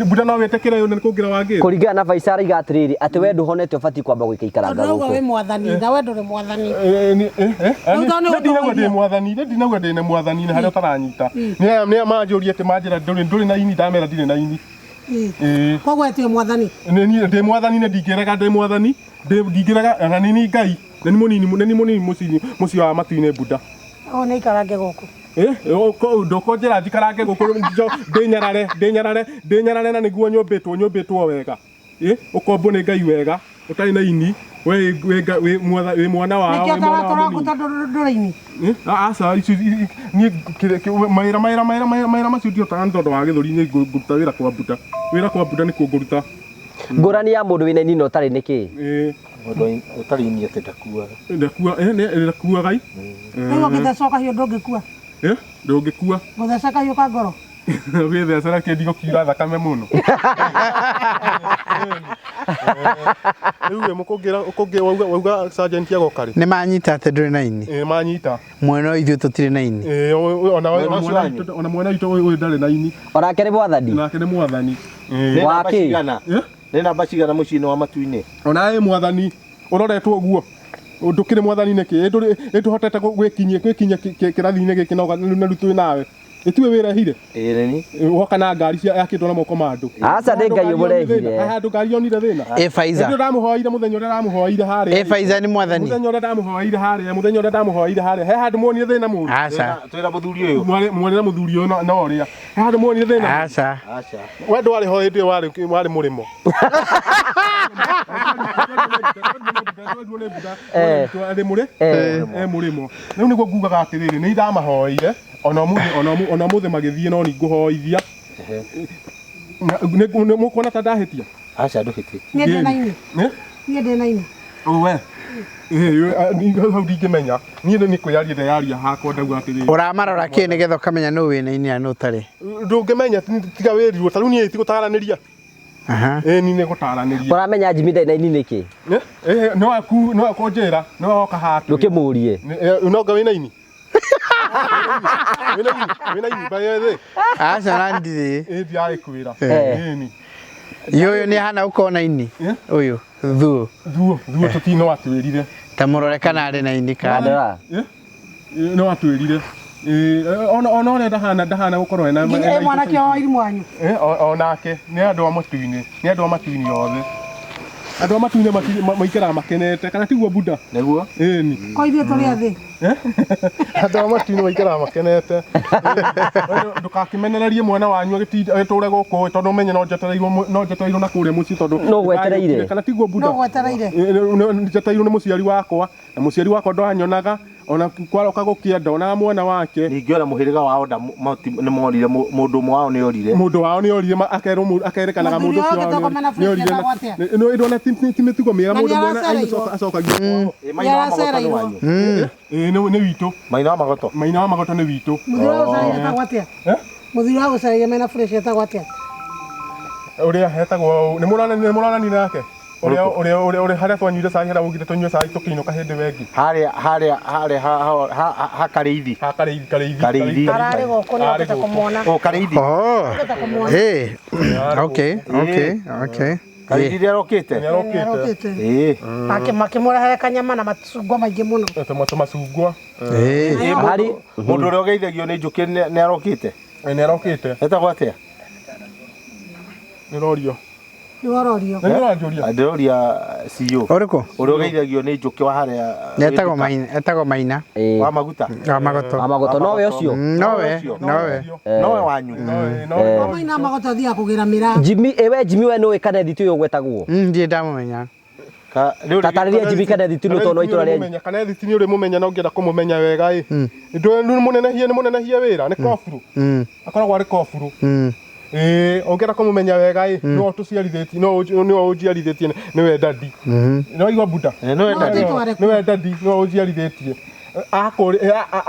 bunda no wĩtĩkĩre yone kũngira wangĩ kũringana na Faisal iga atiriri ati we nduhonete ubati kwamba gũikaranga ndauga we mwathani na we ndũrĩ mwathani ndinauga ndĩ mwathani ndinauga ndĩ mwathani na harĩa ũtaranyita nĩ manjũria atĩ manjĩra ndũrĩ na ini ndamera ndirĩ na ini koguo ĩtĩ mwathani ndĩ mwathani na ndingĩrega ndĩ mwathani ndingĩrega na nĩ ngai na nĩ mũnini mũciĩ wa matu-inĩ bunda o nĩ ikarange gũkũ ndokonjera njikarange gũkũ ndĩnyarare na nĩguo nyũmbĩtwo wega ũkombo nĩ ngai wega ũtarĩ na ini wĩ mwana wao aca maĩra macio ndiotaga nĩ tondũ wa gĩthũri-inĩ ngũruta wĩra kwa bunda nĩkuo ngũruta ngũrani ya mũndũ wĩna ini na ũtarĩ nĩkĩ mũndũ ũtarĩ ini atĩ ndakuaga rĩu ũgĩthecoka hiũ ndũngĩkua ndũngĩkua gũtheca kahiũ ka ngoro wĩthecera kĩndi gũkiura thakame mũno rĩu we wauga sergeant agoka rĩ nĩ manyita atĩ ndũrĩ na ini manyita mwena ithuĩ tũtirĩ na ini ona mwena witũ ũyũ ndarĩ na ini onake nĩ mwathani nake nĩ mwathani wakĩ nĩ namba cigana mũciĩ-inĩ wa matu-inĩ ona ĩ mwathani ũroretwo ũguo ndũkĩrĩ mwathani nĩkĩ ĩtũhotete gwĩkinyia kĩrathi-inĩ gĩkĩ na rĩu twĩ nawe ĩtuĩ wĩrehire woka na ngari yakĩtwo na moko ma andũ aca ndĩ ngai ũmũrehire handũ ngari yonire thĩna Faiza ndĩramũhoire mũthenya ũrĩa ndamũhoire harĩa Faiza nĩ mwathani mũthenya ũrĩa ndamũhoire harĩa he handũ muonire thĩna mũru aca twĩra mũthuri ũyũ muonire mũthuri ũyũ na ũrĩa he handũ muonire thĩna aca we ndwarĩ ho hĩndĩ ĩyo warĩ mũrĩmo mũrĩmo rĩu nĩguo ngugaga atĩrĩrĩ nĩ ndamahoire ona mũthĩ magĩthiĩ no ningũhoithia mũkuona ta ndahĩtia aca ndũhĩtie niĩ ndĩ na ini we hau ndingĩmenya niĩ nĩ kwĩyaria ndeyaria hakwa ndauga atĩrĩrĩ ũramarora kĩ nĩgetha ũkamenya nũ wĩna ini na nũ ũtarĩ ndũngĩmenya tiga wĩrirwo ta rĩu niĩ tigũtaranĩria ni nĩ gũtaranĩria ũramenya Jimmy ndai na ini nĩkĩ no akonjĩra no oka hatu ndũkĩmũrie unonga wĩna ini wĩna ini bayethe aca na ndirĩ ndiarĩ kwĩra ũyũ nĩ hana ũkona ini ũyũ thuo tũtino atwĩrire ta mũrore kana arĩ na ini kana no atwĩrire ona ũrĩa ndahana gũkorwo ena mwanake wa irimu wanyu onake nĩ andũ a matu-inĩ othe andũ a matu-inĩ maikaraga makenete kana tiguo bunda nĩguo ĩni ko ithuĩ tũrĩ athĩ andũ a matu-inĩ maikaraga makenete ndũgakĩmenererie mwana wanyu agĩtũre gũkũ tondũ ũmenye no njetereirwo na kũrĩa mũciĩ tondũ no gwetereire kana tiguo bunda no gwetereire njetereirwo nĩ mũciari wakwa na mũciari wakwa ndanyonaga ona kwaroka gũkĩenda ona mwana wake ningĩ ona mũhĩrĩga wao nĩ morire mũndũ ũmwe wao nĩ orire akerĩkanaga mũndũ ũcio nĩ ndona ti mĩtugo mĩega mũndũ mwana acokagia nĩ witũ Maina wa Magoto nĩ witũ mũthuri wa gũcaria mena fresh etagwo atĩa ũrĩa hetagwo nĩ mũronani nake ũrĩa harĩa twanyuire cai harĩa ũgire tũnyue cai tũkĩinũka hĩndĩ wengi harĩa ha Kareithi ararĩ gũkũ nĩ ũkĩte kũmuona Kareithi Kareithi nĩarokĩte makĩmũrehere kanyama na macungwa maingĩ mũno macungwa mũndũ ũrĩa ũgeithagio nĩ njũkĩ nĩarokĩte etagwo atĩa nĩrorio ndĩroria CEO ũrĩkũ ũrĩa ũgeithagio nĩ njũkĩ wa harĩa etagwo Maina wa Maguta Magoto nowe ũcio nowe wanyu Maina Magoto athiaga kũgĩra mĩraa Jimmy Jimmy we nĩũĩ Kanethi ũyũ gwetagwo ndiĩ ndamũmenya tatarĩria Jimmy Kanethi no tondũ itũra rĩanyu Kanethi nĩ ũrĩ mũmenya no ngĩenda kũmũmenya wega nĩ mũnenehie wĩra nĩ koburu akoragwo arĩ koburu ũngĩenda kũmũmenya wega no tũciarithĩtie no ũnjiarithĩtie nĩwe dadi no igua bunda nĩwe dadi no ũnjiarithĩtie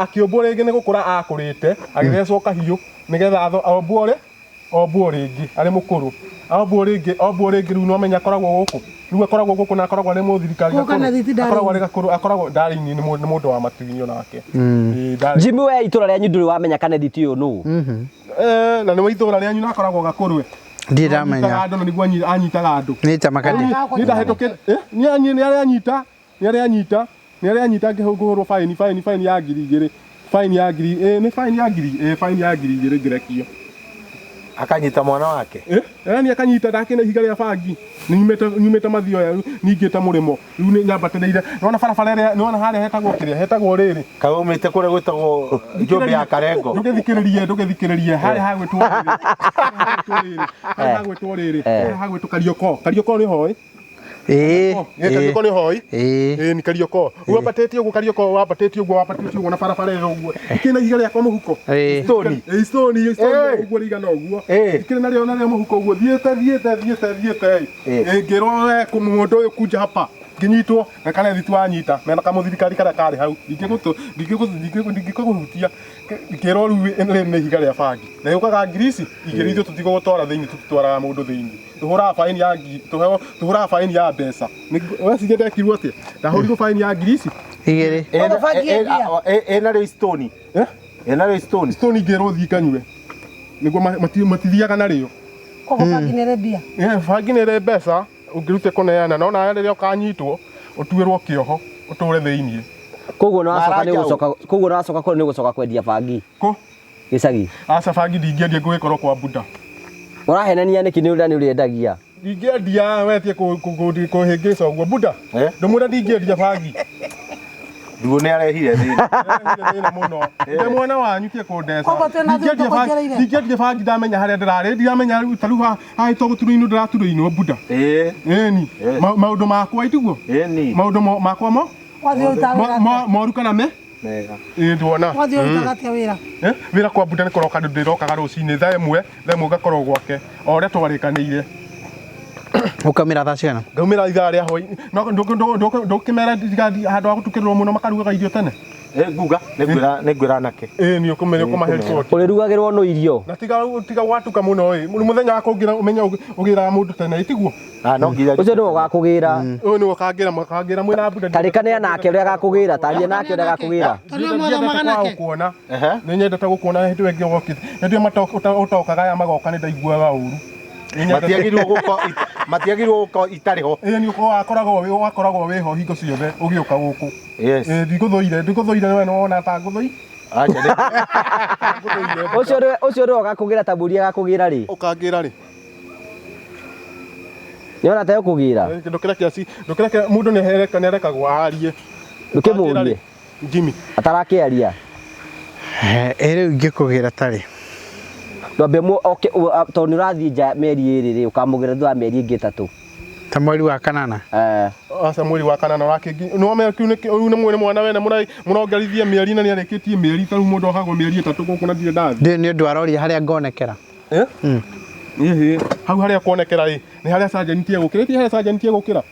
akĩombwo rĩngĩ nĩ gũkũra akũrĩte agĩthecwo kahiũ nĩgetha ombwo rĩngĩ arĩ mũkũrũ ombwo rĩngĩ rĩu no menya akoragwo gũkũ na akoragwo arĩ mũthirikari akoragwo arĩ gakũrũ akoragwo Ndari-inĩ nĩ mũndũ wa matuinyo nake Jimmy we itũra rĩanyu ndũrĩ wamenya Kennedy ũyũ nũ na nĩ itũra rĩanyu na akoragwo gakũrũ ndiramenya andũ nĩguo anyitaga andũ nĩta makadi nĩndahĩtũkĩte nĩ arĩa anyita ngĩhũrwo faini ya 2,000 faini ya 2,000 ngĩrekio akanyita mwana wake ni akanyita ndakĩna ihiga rĩa bangi nyumĩte mathioya ningĩte mũrĩmo rĩu nĩ nyambatĩrĩire nona barabara ĩrĩa nona harĩa hetagwo rĩrĩ kaumĩte kũrĩa gwĩtagwo Njũmbĩ ya Karengo ndũgĩthikĩrĩrie harĩa hagwĩtwo rĩrĩ hagwĩtwo Karioko nĩ hoĩ Karioko nĩ hoĩ nĩ Karioko wambatĩtie ũguo na barabara ĩyo ũguo ikĩna ihiga rĩakwa mũhuko stone ũguo rĩigana ũguo ikĩrĩ narĩo mũhuko ũguo thiĩte ngĩrora mũndũ ũyũ kunja hapa ngĩnyitwo na Kennedy twanyita na kamũthirikari karĩa karĩ hau ndingĩkũhutia ngĩrora rĩu nĩ ihiga rĩa bangi na yũkaga ngirisi igĩrĩ ithuĩ tũtigũgũtwara thĩinĩ tũtitwaraga mũndũ thĩinĩ tũhũraga faini ya mbeca weciria ndekirwo atĩa ndahũrirwo faini ya ngirisi igĩrĩ narĩo stone ngĩrwo thiĩ nganyue nĩguo matithiaga narĩo bangi nĩ ĩrĩ mbeca ũngĩrute kũneana no nawe rĩrĩa ũkanyitwo ũtuĩrwo kĩoho ũtũre thĩinĩ koguo nacoka kũrĩ nĩ gũcoka kwendia bangi gĩcagi aca bangi ndingĩendia ngũgĩkorwo kwa Buda ũrahenania nĩkĩ nĩ ũrĩendagia ndingĩendia wetie kũhĩngĩca ũguo Buda ndũmwĩra ndingĩendia bangi nduo nĩ arehire thĩna mũno ndĩ mwana wanyu tie kũndeca ndingĩendia bangi ndamenya harĩa ndĩrarĩ ndiramenya rĩu ta rĩu hahĩtwo gũturwo-inĩ ndĩraturwo-inĩ Buda ĩni maũndũ makwa itiguo maũndũ makwa moru kana mega nduona wĩra kwa Buda nĩ kũroka ndĩrokaga rũcinĩ thaa ĩmwe ngakorwo gwake o ũrĩa twarĩkanĩire ukamira thaa cigana ngaumĩra ithaa rĩa hwaĩ ndũkĩmera handũ ha gũtukĩrĩrwo mũno makarugaga irio tene nguga nĩngwĩra nake nĩ ũkũmenya ũkũmahe riboti ũrĩrugagĩrwo no irio na tiga gwatuka mũno mũthenya wa kũngira ũmenya ũgĩraga mũndũ tene itiguo ũcio nĩwe ũgakũgĩra ũyũ nĩwe ũkangĩra mwĩna Buda tarĩkanĩra nake ũrĩa agakũgĩra taria nake ũrĩa agakũgĩra kuona nĩ nyendete gũkuona hĩndĩ ĩngĩ ũgokĩte hĩndĩ ĩyo ũtokaga aya magoka nĩ ndaiguaga ũru matiagĩrĩirwo gũkorwo itarĩ ho nĩ wakoragwo wĩho hingo ciothe ũgĩũka gũkũ ndigũthũire we nĩwona ta ngũthũi ũcio nĩwe ũgakũgĩra ta mbũri agakũgĩra rĩ ũkangĩra rĩ nĩwona ta ũkũgĩra ndũkĩreke mũndũ nĩarekagwo arie ndũkĩmũrie Jimmy atarakĩaria rĩu ingĩkũgĩra tarĩ Ndwambe tondũ nĩ ũrathiĩ nja mĩeri ĩrĩ rĩ ũkamũgĩra thutha wa mĩeri ĩngĩ 3 ta mweri wa kanana aca mweri wa kanana nĩwamenya kĩu nĩ mwana wene mũrongerithia mĩeri na nĩarĩkĩtie mĩeri ta rĩu mũndũ ohagwo mĩeri 3 gũkũ na ndirĩ ndathi nĩ ũndũ aroria harĩa ngonekera hau harĩa kuonekera rĩ nĩ harĩa sergeant egũkĩra harĩa sergeant egũkĩra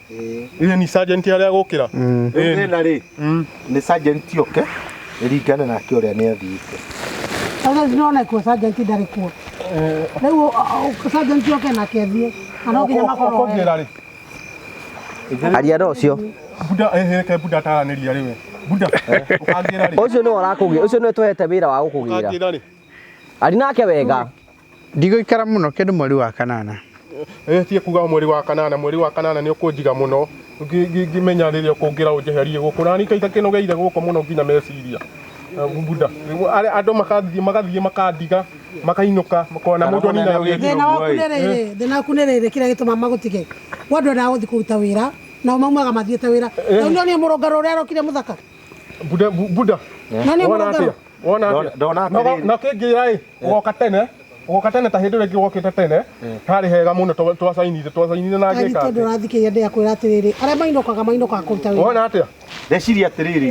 ni sergeant harĩa egũkĩra thĩna rĩ nĩ sergeant oke ĩringane nake ũrĩa nĩ athiĩte sasa tunaona kwa sergeant ndarĩ kuo rĩu sergeant oke nake athiĩ ana nginya makorwo aria ũcio Buda ke Buda taranĩria rĩwe Buda ũkangĩra rĩ ũcio nĩwe ũrakũgĩra ũcio nĩwe twehete wĩra wa gũkũgĩra ari nake wega ndigũikara mũno kĩndũ mweri wa kanana tie kuga mweri wa kanana nĩ ũkũnjiga mũno ngĩmenya rĩrĩa ũkũngira ũnjeherie gũkũ na nika itakĩnogeire gũkũ mũno nginya meciria Buda andũ magathiĩ makandiga makainũka makona mũndũ anina thĩna waku nĩ rĩrĩ kĩrĩa gĩtũma magũtige wandũ endaga gũthiĩ kũruta wĩra nao maumaga mathiĩte wĩra rĩu nĩonire mũrũngano ũrĩa arokire mũthaka Buda wona na kĩngĩra ĩ ũgoka tene ta hĩndĩ ĩrĩa ĩngĩ ũgokĩte tene harĩ hega mũno twacainire na ngĩka tondũ ũrathikĩria ndĩakwĩra atĩrĩrĩ arĩa mainũkaga kũruta wĩra wona atĩa ndeciria atĩrĩrĩ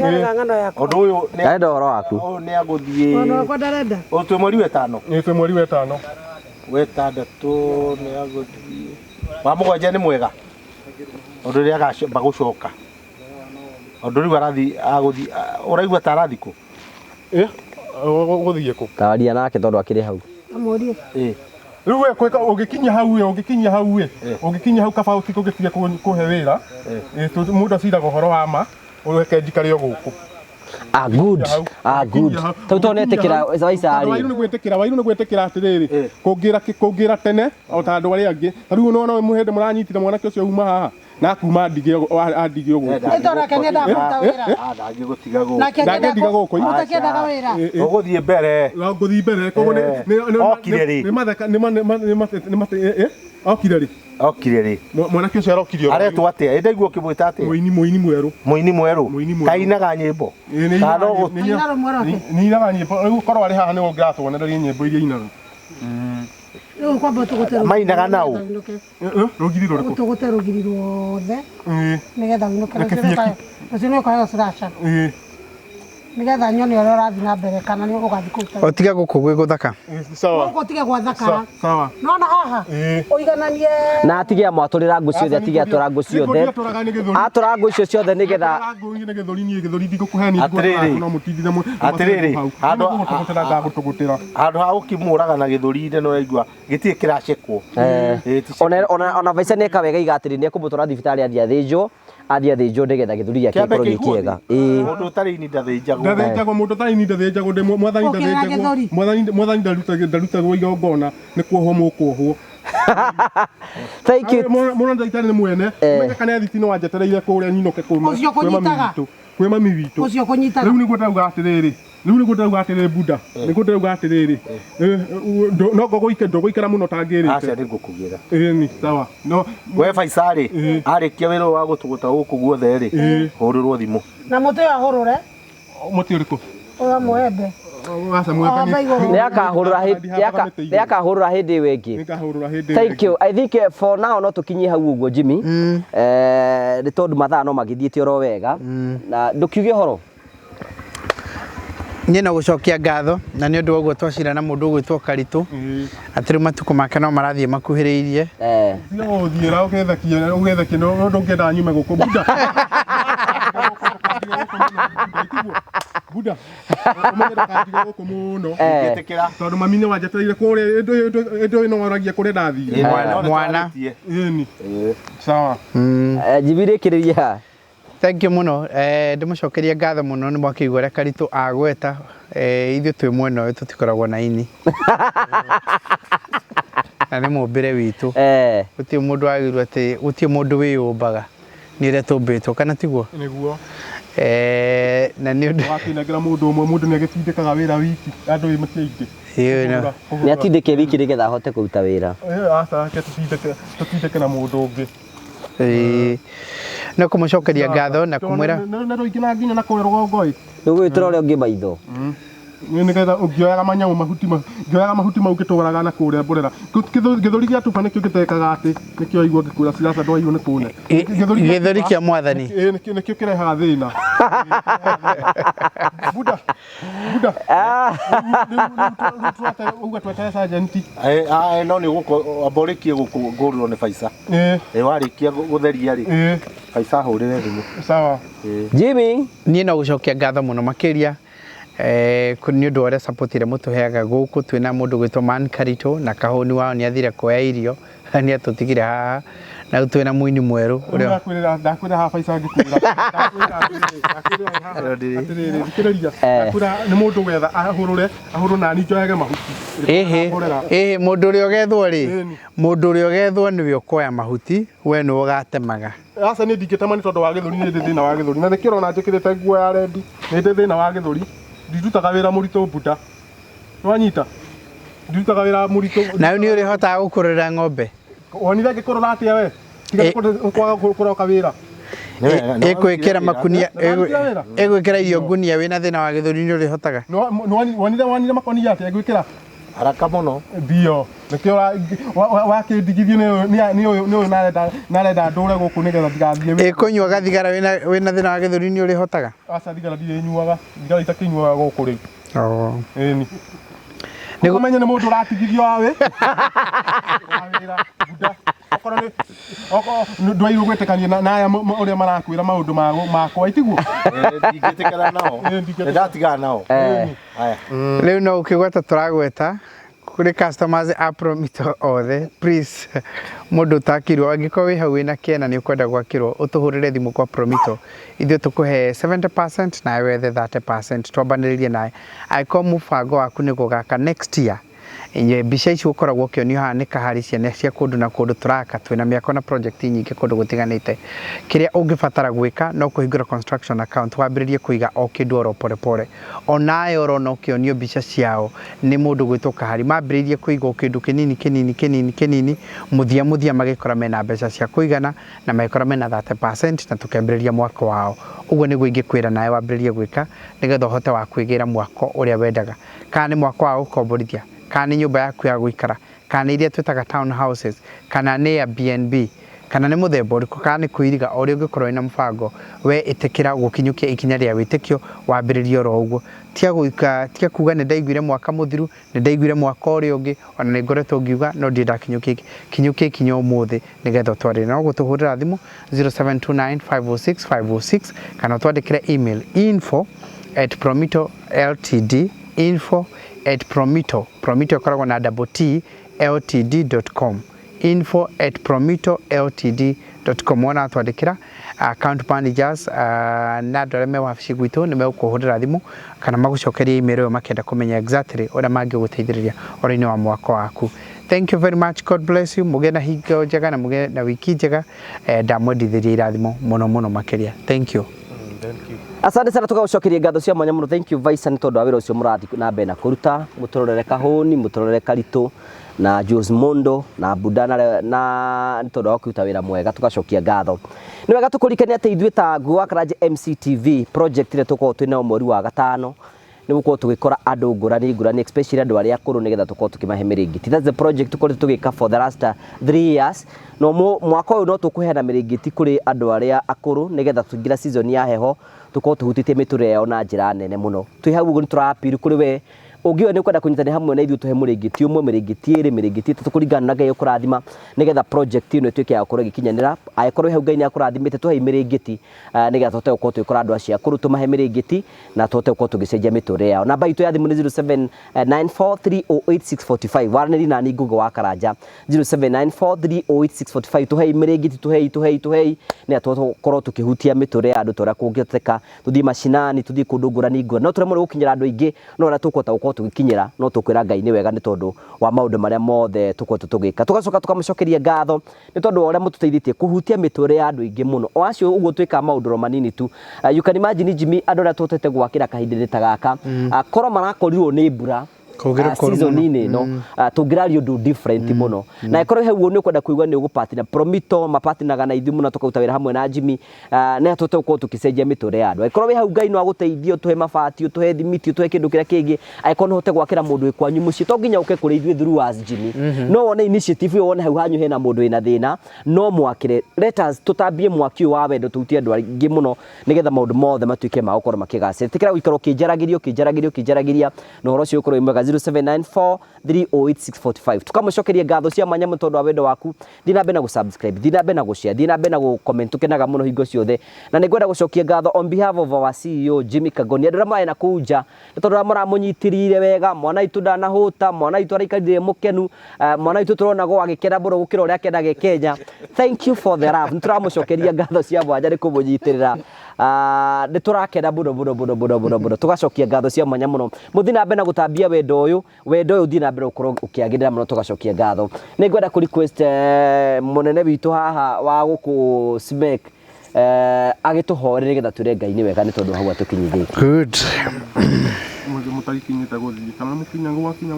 ũndũ ũyũ ndarenda ũhoro waku nĩ agũthiĩ wana wakwa ndarenda twĩ mweri wetano mweri wetano wetandatũ nĩ agũthiĩ wa mũgwanja nĩ mwega ũndũ ũrĩa agamba gũcoka Ondu riu arathi aguthi uraigua tarathi ku guthie ku taria nake tondu akiri hau Amurie. riu we kweka ugikinya hau ugikinya hau kaba utiko gitige kuhe wira mundu aciraga uhoro wa ma ureke njikare o guku good tauto netekira waisari wairu ni gwetekira atiriri kungira tene o ta andu aria angi riu no muhende muranyitire mwanake ucio uma haha na kuma andige guku Itora kenya ndakuta wira. ndangigutiga guku ndagendiga guku Utakiendaga wira. uguthie mbere nguthii mbere koguo okire ri okire ri mwanake ucio arokirio aretwo atia ndaigua ukimwita atia muini mweru kainaga nyimbo ninaga nyimbo riu korwo ari haha ni ungiratwonereria nyimbo iria inaga Riu kwamba tugutera. mainaga nau rugiri ruriku Tugutera rugiri ruothe. Nigetha winukira ucio ni ukoragwo slasha. Nigetha nyoni uria urathi na mbere kana ni ugathi kuruta. Otiga guku gwi guthaka. Sawa. Utige gwa thaka. Sawa. Nona haha. Uigananie. na atige amwaturira ngũ ciothe atige atwara ngũ ciothe atwara ngũ icio ciothe nigetha atiriri handu ha gukimuraga na githuri-ini no raigua gitie kiracekwo ona Faisal neka wega igatiri ni kumutwara thibitari athie athĩnjwo nigetha gĩthũri gĩake gĩkorwo gĩ kĩega mundu utari ini ndathĩnjagwo mundu utari ini ndathĩnjagwo mwathani ndarutagwo igongona nĩ kuohwo mũkuohwo thank you muno ndaitari ni mwene mega kana thitino wanjetereire kuria nyinoke kwĩ mami witũ ucio kunyita rĩu nĩguo ndauga atĩrĩrĩ Buddha nĩguo ndauga atĩrĩrĩ no ngũgũikara mũno tangĩrĩte aca nĩngũkũgĩra ni sawa no we Faisal arĩkia wĩra wa gũtũgũta gũkũ guothe rĩ hũrĩrwo thimũ na mũtĩ ũyũ ahũrũre mũtĩ ũrĩkũ ũyũ mwembe niakahũrũra hĩndĩ ĩyo ĩngĩ thank you I think for now no tũkinyie hau ũguo Jimmy nĩ tondũ mathaa no magĩthiĩte oro wega na ndũkiuge horo Nye no gucokia ngatho na nĩ ũndũ wa ũguo twacira na mũndũ ũgwĩtwo Karitũ atĩ rĩu matukũ make no marathiĩ makuhĩrĩirie thiĩra ũgethekie no ndũngĩenda nyume gũkũ Buddha ũmenyera kanjiga gũkũ mũno tondũ mami nĩ wanjetereire kũrĩa ĩndũ ĩno waragia kũrĩa ndathire mwana ni sawa Jimmy rĩkĩrĩria thank you muno ndĩmũcokeria ngatho mũno nĩ mwakĩigua ũrĩa Karitũ agweta ithuĩ twĩ mwena ũyũ tũtikoragwo na ini na nĩ mũmbĩre witũ gũtirĩ mũndũ wagĩrĩirwo atĩ gũtirĩ mũndũ wĩyũmbaga nĩ ũrĩa tũmbĩtwo kana tiguo nĩguo na nĩ ũndũ wakinengera mũndũ ũmwe mũndũ nĩ agĩtindĩkaga wĩra wiki andũ ĩ mũingĩ nĩ atindĩke wiki nĩgetha ahote kũruta wĩra aca tũtindĩke na mũndũ ũngĩ no kũmũcokeria ngatho na kũmwĩra na rũingĩ na nginya na kũrĩa rũgongo-ĩ nĩũgwĩtĩra ũrĩa ũngĩ maitho nĩgetha ũngĩoyaga manyamũ mahuti mau ũgĩtwaraga na kũrĩa mborera gĩthũri gĩa tuba nĩkĩo gĩtekaga atĩ nĩkĩo aigua ngĩkwĩra Silaca ndwaigua nĩ kũne gĩthũri kĩa mwathani nĩkĩo kĩrehaga thĩna Buddha uga twetere sergeant no nĩ gũkũ amba ũrĩkie ngũrĩrwo nĩ Faisal warĩkia gũtheria rĩ Faisal hũrĩre thimũ sawa Jimmy niĩ no gũcokia ngatho mũno makĩria nĩ ũndũ ũrĩa support ĩrĩa mũtũheaga gũkũ twĩna mũndũ gwĩtwo Man Karitũ na kahũni wao nĩ athire kuoya irio nĩ atũtigire haha na rĩu twĩna mũini mwerũ ũrĩa ndakwĩra haha Faisal ngĩkwĩra nĩ mũndũ wetha ahũrũre na njoyage mahuti mũndũ ũrĩa ũgethwo rĩ mũndũ ũrĩa ũgethwo nĩwe ũkoya mahuti we nĩwe ũgatemaga aca nĩ ndingĩtema nĩ tondũ wa gĩthũri nĩ ndĩ thĩna wa gĩthũri na nĩkĩo ũrona njĩkĩrĩte nguo ya rendi nĩ ndĩ thĩna wa gĩthũri ndirutaga wĩra mũritũ Buddha nĩwanyita ndirutaga wĩra mũritũ na nĩ ũrĩhotaga gũkũrĩra ng'ombe wonire ngĩkũrora atĩa we tiga kwaga kũroka wĩra ĩkwĩkĩra makunia ĩgwĩkĩra irio ngunia wĩna thĩna wa gĩthũri nĩ ũrĩhotaga wonire makonia atĩa gwĩkĩra haraka mũno ndio nĩkĩo wakĩndigithio nĩ ũyũ narenda ndũre gũkũ nĩgetha ndigathiĩ kũnyua gathigara wĩna thĩna wa gĩthũri nĩ ũrĩhotaga aca thigara ndirĩnyuaga thigara itakĩnyuaga gũkũ rĩu ĩni nĩkũmenya nĩ mũndũ ũratigithio wa wĩra Buddha okorwo oko ndwai gwetekania na aya uria marakwira maundu makwa itiguo ndingitikana nao ndatigana nao haya Leo no ukigweta turagweta kuri customers a Promito othe please mundu takirwo angiko wi hau wina kiena ni ukwenda gwakirwo utuhurire thimu kwa Promito ithio tukuhe 70% na wethe 30% twambaniririe naye aiko mubango waku ni gugaka next year inye bica ici gukoragwo kionio hanika hari ciana cia kundu na kundu turaka twina miako na project nyingi kundu gutiganite kiria ungibatara gwika no kuhingura construction account wambiririe kuiga o kindu oro pore pore onayo oro no kionio bica ciao ni mundu gwitoka hari mambiririe kuiga kindu kinini muthia magikora mena mbeca cia kuigana na magikora mena 30% na tukembiriria mwako wao uguo niguo ingikwira nawe wambiririe gwika nigetha hote wa kwigira mwako uria wendaga kana ni mwako wa gukomborithia kana ni nyumba yaku ya guikara kana iria twetaga town houses kana ni Airbnb kana ni muthemba uriku kana ni kuiriga ori ungikorwo ina mbango we itikira gukinyukia ikinya ria witikio wambiririe ro uguo tia kuga ni ndaiguire mwaka muthiru ni ndaiguire mwaka uri ungi ona ni ngoretwo ngiuga no ndida kinyukia kinyo umuthi nigetha twari no gutuhurira thimu 0729506506 kana twandikire email info@promito ltd info@promito koragwo na double ltd.com info@promito.ltd.com wana twandikira account managers na ndoreme wabici gwitu ni megukuhurira thimu kana magucokeria email yo makenda kumenya exactly ora mangi guteithiriria ora-ini wa mwako waku. Thank you very much. God bless you. Mugena hingo njega na mugena wiki njega ndamwendithiria irathimo muno makiria. Thank you. Asante sana tugagucokeria ngatho cia mwanya muno. Thank you Vice ni tondu wa wira ucio murathi na mbere na kuruta mutororere Kahuni mutororere Karitu na Jules Mondo na Budana na ni tondu wa kuruta wira mwega tugacokia ngatho. Ni wega tukurikania ati ithuĩ ta Gwa Karanja MCTV project ile tukorwo twina mweri wa gatano ni gukorwo tugikora andu ngurani especially andu aria akuru nigetha tukorwo tukimahe miringiti. That's the project tukorwo tugika for the last 3 years. No mwaka uyu no tukuheana miringiti kuri andu aria akuru nigetha tuingira season ya heho tukorwo tuhutitie miture yao na njira nene muno. Twi hau uguo ni turaapiri kuri we ugiwe ni kwenda kunyitana hamwe na ithuĩ tuhe muringiti umwe miringiti iri miringiti tukuringana na Ngai ukurathima nigetha project ino ituike ya gukorwo ikinyanira akorwo hau Ngai ni akurathimite tuhe miringiti nigetha tuhote gukorwo twikora andu acio akuru tumahe miringiti na tuhote gukorwo tugicenjia miture yao. Namba itu ya thimu ni 0794308645 waranĩri na ni Gwa Karanja 0794308645 tuhe miringiti tuhe ni atukorwo tukihutia miture ya andu tora kungiteka tuthii mashinani tuthii kundu ngurani no turemwo gukinyira andu aingi no ra tukuhota tugikinyira no tukwira Ngai ni wega ni tondu wa maundu maria mothe tukotu tugika tugacoka tukamucokeria ngatho ni tondu wa uria mututeithitie kuhutia miture ya andu ingi muno o acio uguo twika maundu ro manini tu. You can imagine Jimmy andu aria tutete gwakira kahindini ta gaka korwo marakorirwo ni mbura season ini no tungirario ndu different muno na ikorwo hau ni kwenda kuigwa ni ugupartner Promito mapartner na ithu muno tukauta hamwe na Jimmy na tutote uko tukicenjia miture ya andu ikorwo hau Ngai no aguteithio tuhe mabati tuhe thimiti tuhe kindu kiria kingi aikorwo no hote gwakira mundu ikwanyu muci to nginya uke kuri ithu through as Jimmy no wone initiative wone hau hanyu hena mundu ina thina no mwakire let us tutambie mwaki wa wendo tuhutie andu aingi muno nigetha maundu mothe matuike ma gukorwo makigacira tikira guikarwo kijaragiria no horo cio ukorwo imwega 0794308645 tukamucokeria ngatho cia mwanya mutondo wa wendo waku thina be na gusubscribe thina be na gushare thina be na gucomment tukenaga muno hingo ciothe na ningwenda gucokia ngatho on behalf of our CEO Jimmy Kagoni andira mai na kuja tondu muramunyitirire wega mwana itu ndanahuta mwana itu araikarire mukenu mwana itu turona go agikena buro gukira uria akenage Kenya. Thank you for the love turamucokeria ngatho cia mwanya ni kumunyitirira ni turakena buno tugacokia ngatho cia mwanya muno muthina be na gutambia wendo uyu thina mbere ukorwo ukiagirira muno tugacokia ngatho. Ni ngwenda ku request munene witu haha wa guku smek agituhorere nigetha ture Ngai ni wega ni tondu hau atukinyithiki good mutarikinyita guthii kana mukinya gwakinya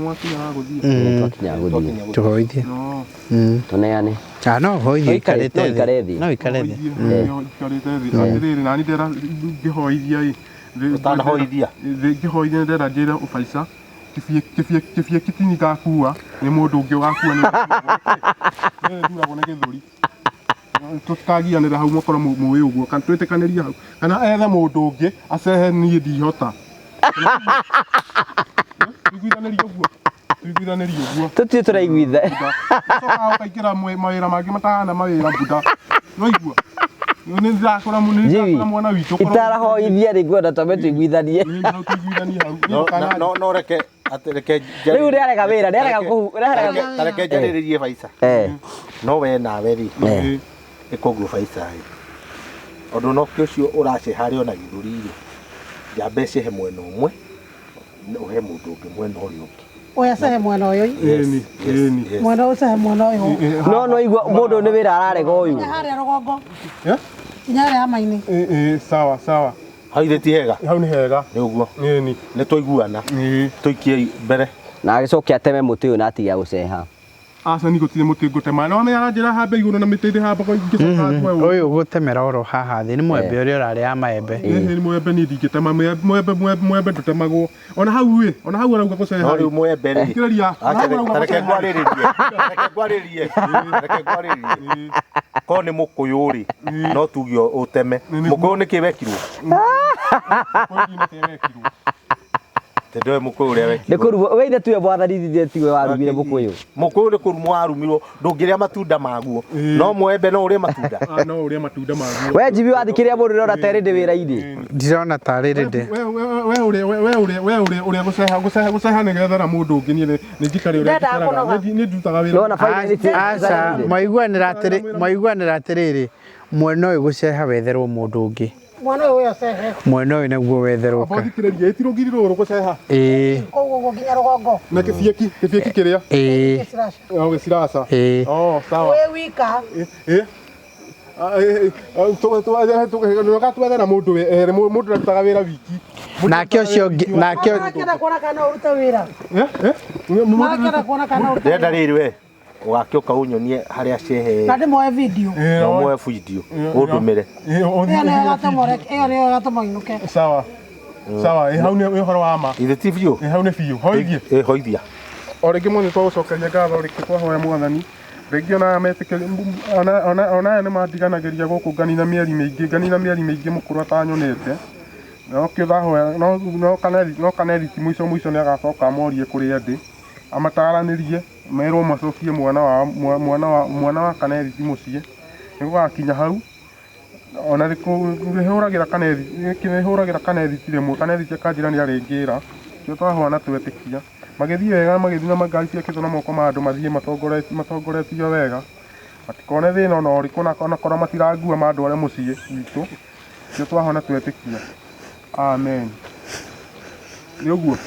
guthii twakinya guthii tuhoithie tuneane no hoithie ikarete no ikarete atiriri nani ndera ngihoithia utanahoithia ngihoithia ndera njira ufaisa kifie kitini gakua ni mundu ungi gakua ni ndura gone githuri tukagianira hau mukoro muwi uguo kana twetekaniria hau kana ethe mundu ungi acehe ni ndihota igwithaniria uguo Tuiguithanirie uguo. Tutie turaiguitha. Coka ukaikira mawira mangi matahana mawira buda. No igua. Ni ndakora mwana witu. Itarahoithia ri gwenda tome tuiguithanie. Ni no tuiguithanie hau. No reke atereke. Riu rega wira, rega ku, rega. Tareke jariririe Faisa. No we nawe ri. Ikogu Faisa. Ondo no kĩcio ũrace harĩ ona githuri ri. Jambe cihe mwena ũmwe. Uhe mũndũ ũngĩ mwena ũrĩa ũngĩ. Oya sahe mwena ũyũ. Ĩni. Mwena ũcio mwena ũyũ. No igua mũndũ nĩ wĩra ararega ũyũ. Harĩa rũgongo. Nyarĩ hama-inĩ. Sawa. Hau ti hega. Hau ni hega. Nĩ ũguo. Ĩni. Nĩ tũiguana. Tũikie mbere. Na agĩcokia ateme mũtĩ ũyũ na atiga gũceha. Aca ni gũtirĩ mũtĩ ngũtema. No menya njĩra hambe igũrũ na mĩtĩ ĩrĩ hamba ingĩcoka kwa ũyũ. Ũyũ gũtemera oro haha thĩ nĩ mwembe ũrĩa ũrarĩ ya maembe. Ni mwembe ni ndingĩtema mwembe ndũtemagwo. Ona hau arauga gũceha. No rĩu mwembe rĩ. Kĩrĩria. Tareke ngwarĩrĩrie. Ko nĩ mũkũyũ rĩ. No tugio ũteme. Mũkũyũ nĩ kĩ wekirwo? Tendo mũkũyũ ũrĩa wekirwo. Nĩ kũrugwo weithe tuwe bwathani tiwe warugire mũkũyũ. Mũkũyũ nĩ kũrumwo warumirwo ndũngĩrĩa matunda maguo. No mwembe no ũrĩa matunda. No ũrĩa matunda maguo. We jibi wathikĩrĩa mũndũ ũrĩa ũraterĩ ndĩ wĩra-inĩ. Ndirona tarĩ rĩndĩ. We gũceha nĩgetha na mũndũ ũngĩ nĩ njikarĩ ũrĩa njikaraga. Nĩ ndutaga wĩra. Aca maiguanĩra atĩrĩrĩ mwena ũyũ gũceha wetherwo mũndũ ũngĩ. Mwena ũyũ cehe. Mwena ũyũ nĩguo wetherwo. Abathikĩrĩria ĩtirũgiri rũrũ gũceha. Koguo nginya rũgongo. Na kĩbieki kĩrĩa? Gĩciraca. Sawa. We wika. Twethera mũndũ mũndũ arutaga wĩra wiki. Nake ũcio Nakĩenda kuona kana ũrute wĩra. Nakĩenda kuona kana ũrute. Ndenda rĩrĩ we. Ũgakĩoka ũnyonie harĩa cehe. Na ndĩmoe video. No moe video. Ũndũmĩre. Ĩyo nĩyo gatũma inũke. Sawa. Hau nĩ ũhoro wa ma. Ithe ti biũ. Hau nĩ biũ. Hoithie. Hoithia. O rĩngĩ mũno twagũcokeria ngatho rĩngĩ twahoya Mwathani. Rĩngĩ ona metĩkĩria ona nĩ mandiganagĩria gũkũ nganina mĩeri mĩingĩ mũkũrũ atanyonete. No kĩthahoya no kanethiti mũico nĩ agacoka amorie kũrĩa ndĩ. Amataranĩrie merwo macokie mwana wa kanethiti mũciĩ. Nĩgũgakinya hau ona rĩhũragĩra kanethiti rĩmwe kanethiti akanjĩra nĩ arĩngĩra. Kĩo twahana twetĩkia. Magĩthiĩ wega magĩthiĩ na magari ciakĩtwo na moko ma andũ mathiĩ matongoretio wega. Matikone thĩna ona ũrĩkũ onakora matirangua ma andũ arĩa mũciĩ witũ. Kĩo twahana twetĩkia. Amen. Nĩ ũguo.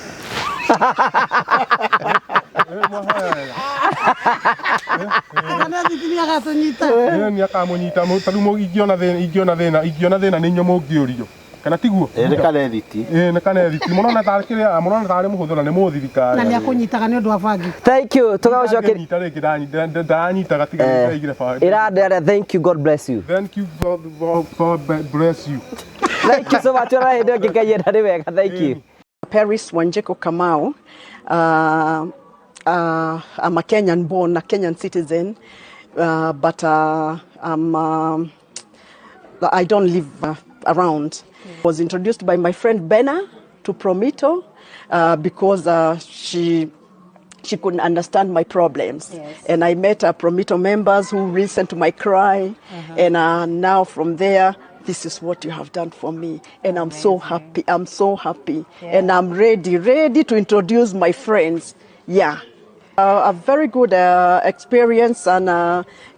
Nĩ akamũnyita rĩu ingĩona thĩna nĩ inyuĩ mũngĩũrio. Kana tiguo? Nĩ kanethiti. Nĩ kanethiti. Mũrona tarĩ mũhũthũ na nĩ mũthirikari. Na nĩ akũnyitaga nĩ ũndũ wa bangi. Thank you. Tũgagũcokeria. Nyita rĩngĩ ndanyitaga tiga ndaigire bangi. Ĩrandera thank you, God bless you. Thank you, God bless you. Thank you so much. Ora hĩndĩ ĩngĩ Ngai ndarĩ wega. Thank you. Paris Wanjiku Kamau. I'm a Kenyan born, a Kenyan citizen, but I don't live around. I was introduced by my friend Bena to Promito because she couldn't understand my problems. Yes. And I met Promito members who listened to my cry. And now from there, this is what you have done for me. And I'm so happy. I'm so happy. Yeah. And I'm ready to introduce my friends. Yeah. A very good experience, and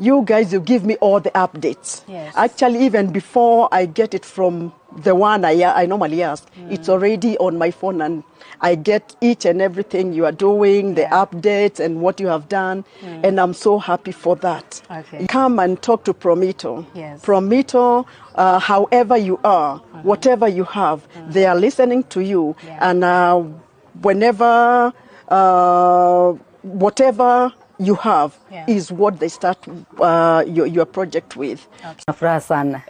you guys, you give me all the updates. Yes. Actually, even before I get it from the one I normally ask, it's already on my phone, and I get each and everything you are doing, the updates and what you have done, and I'm so happy for that. Okay. Come and talk to Promito. Yes. Promito, however you are, whatever you have, they are listening to you, and whenever whatever you have is what they start your project with. Okay. Furaha sana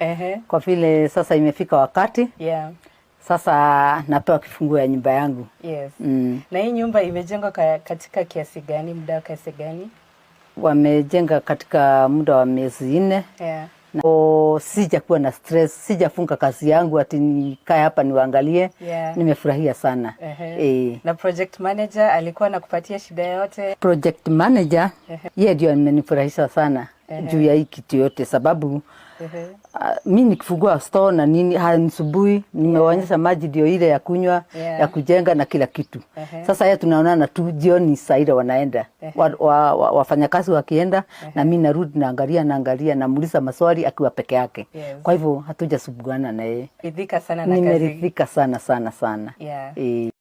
kwa vile sasa imefika wakati sasa napewa kifunguo ya nyumba yangu. Yes. Na hii nyumba imejengwa katika kiasi gani, muda wa kiasi gani? Wamejenga katika muda wa miezi 4. Sijakuwa na stress, sijafunga kazi yangu ati nikae hapa niwaangalie. Nimefurahia sana. Na project manager alikuwa anakupatia shida yote? Project manager yeye ndio amenifurahisha sana juu ya hii kitu yote, sababu mimi nikifungua store na nini hanisubui, nimewaonyesha maji ndio ile ya kunywa, ya kujenga na kila kitu. Sasa yeye tunaonana tu jioni saa ile wanaenda. Wafanyakazi wakienda na mimi narudi naangalia namuuliza maswali akiwa peke yake. Kwa hivyo hatujasubuana na yeye. Ridhika sana na kazi. Nimeridhika sana.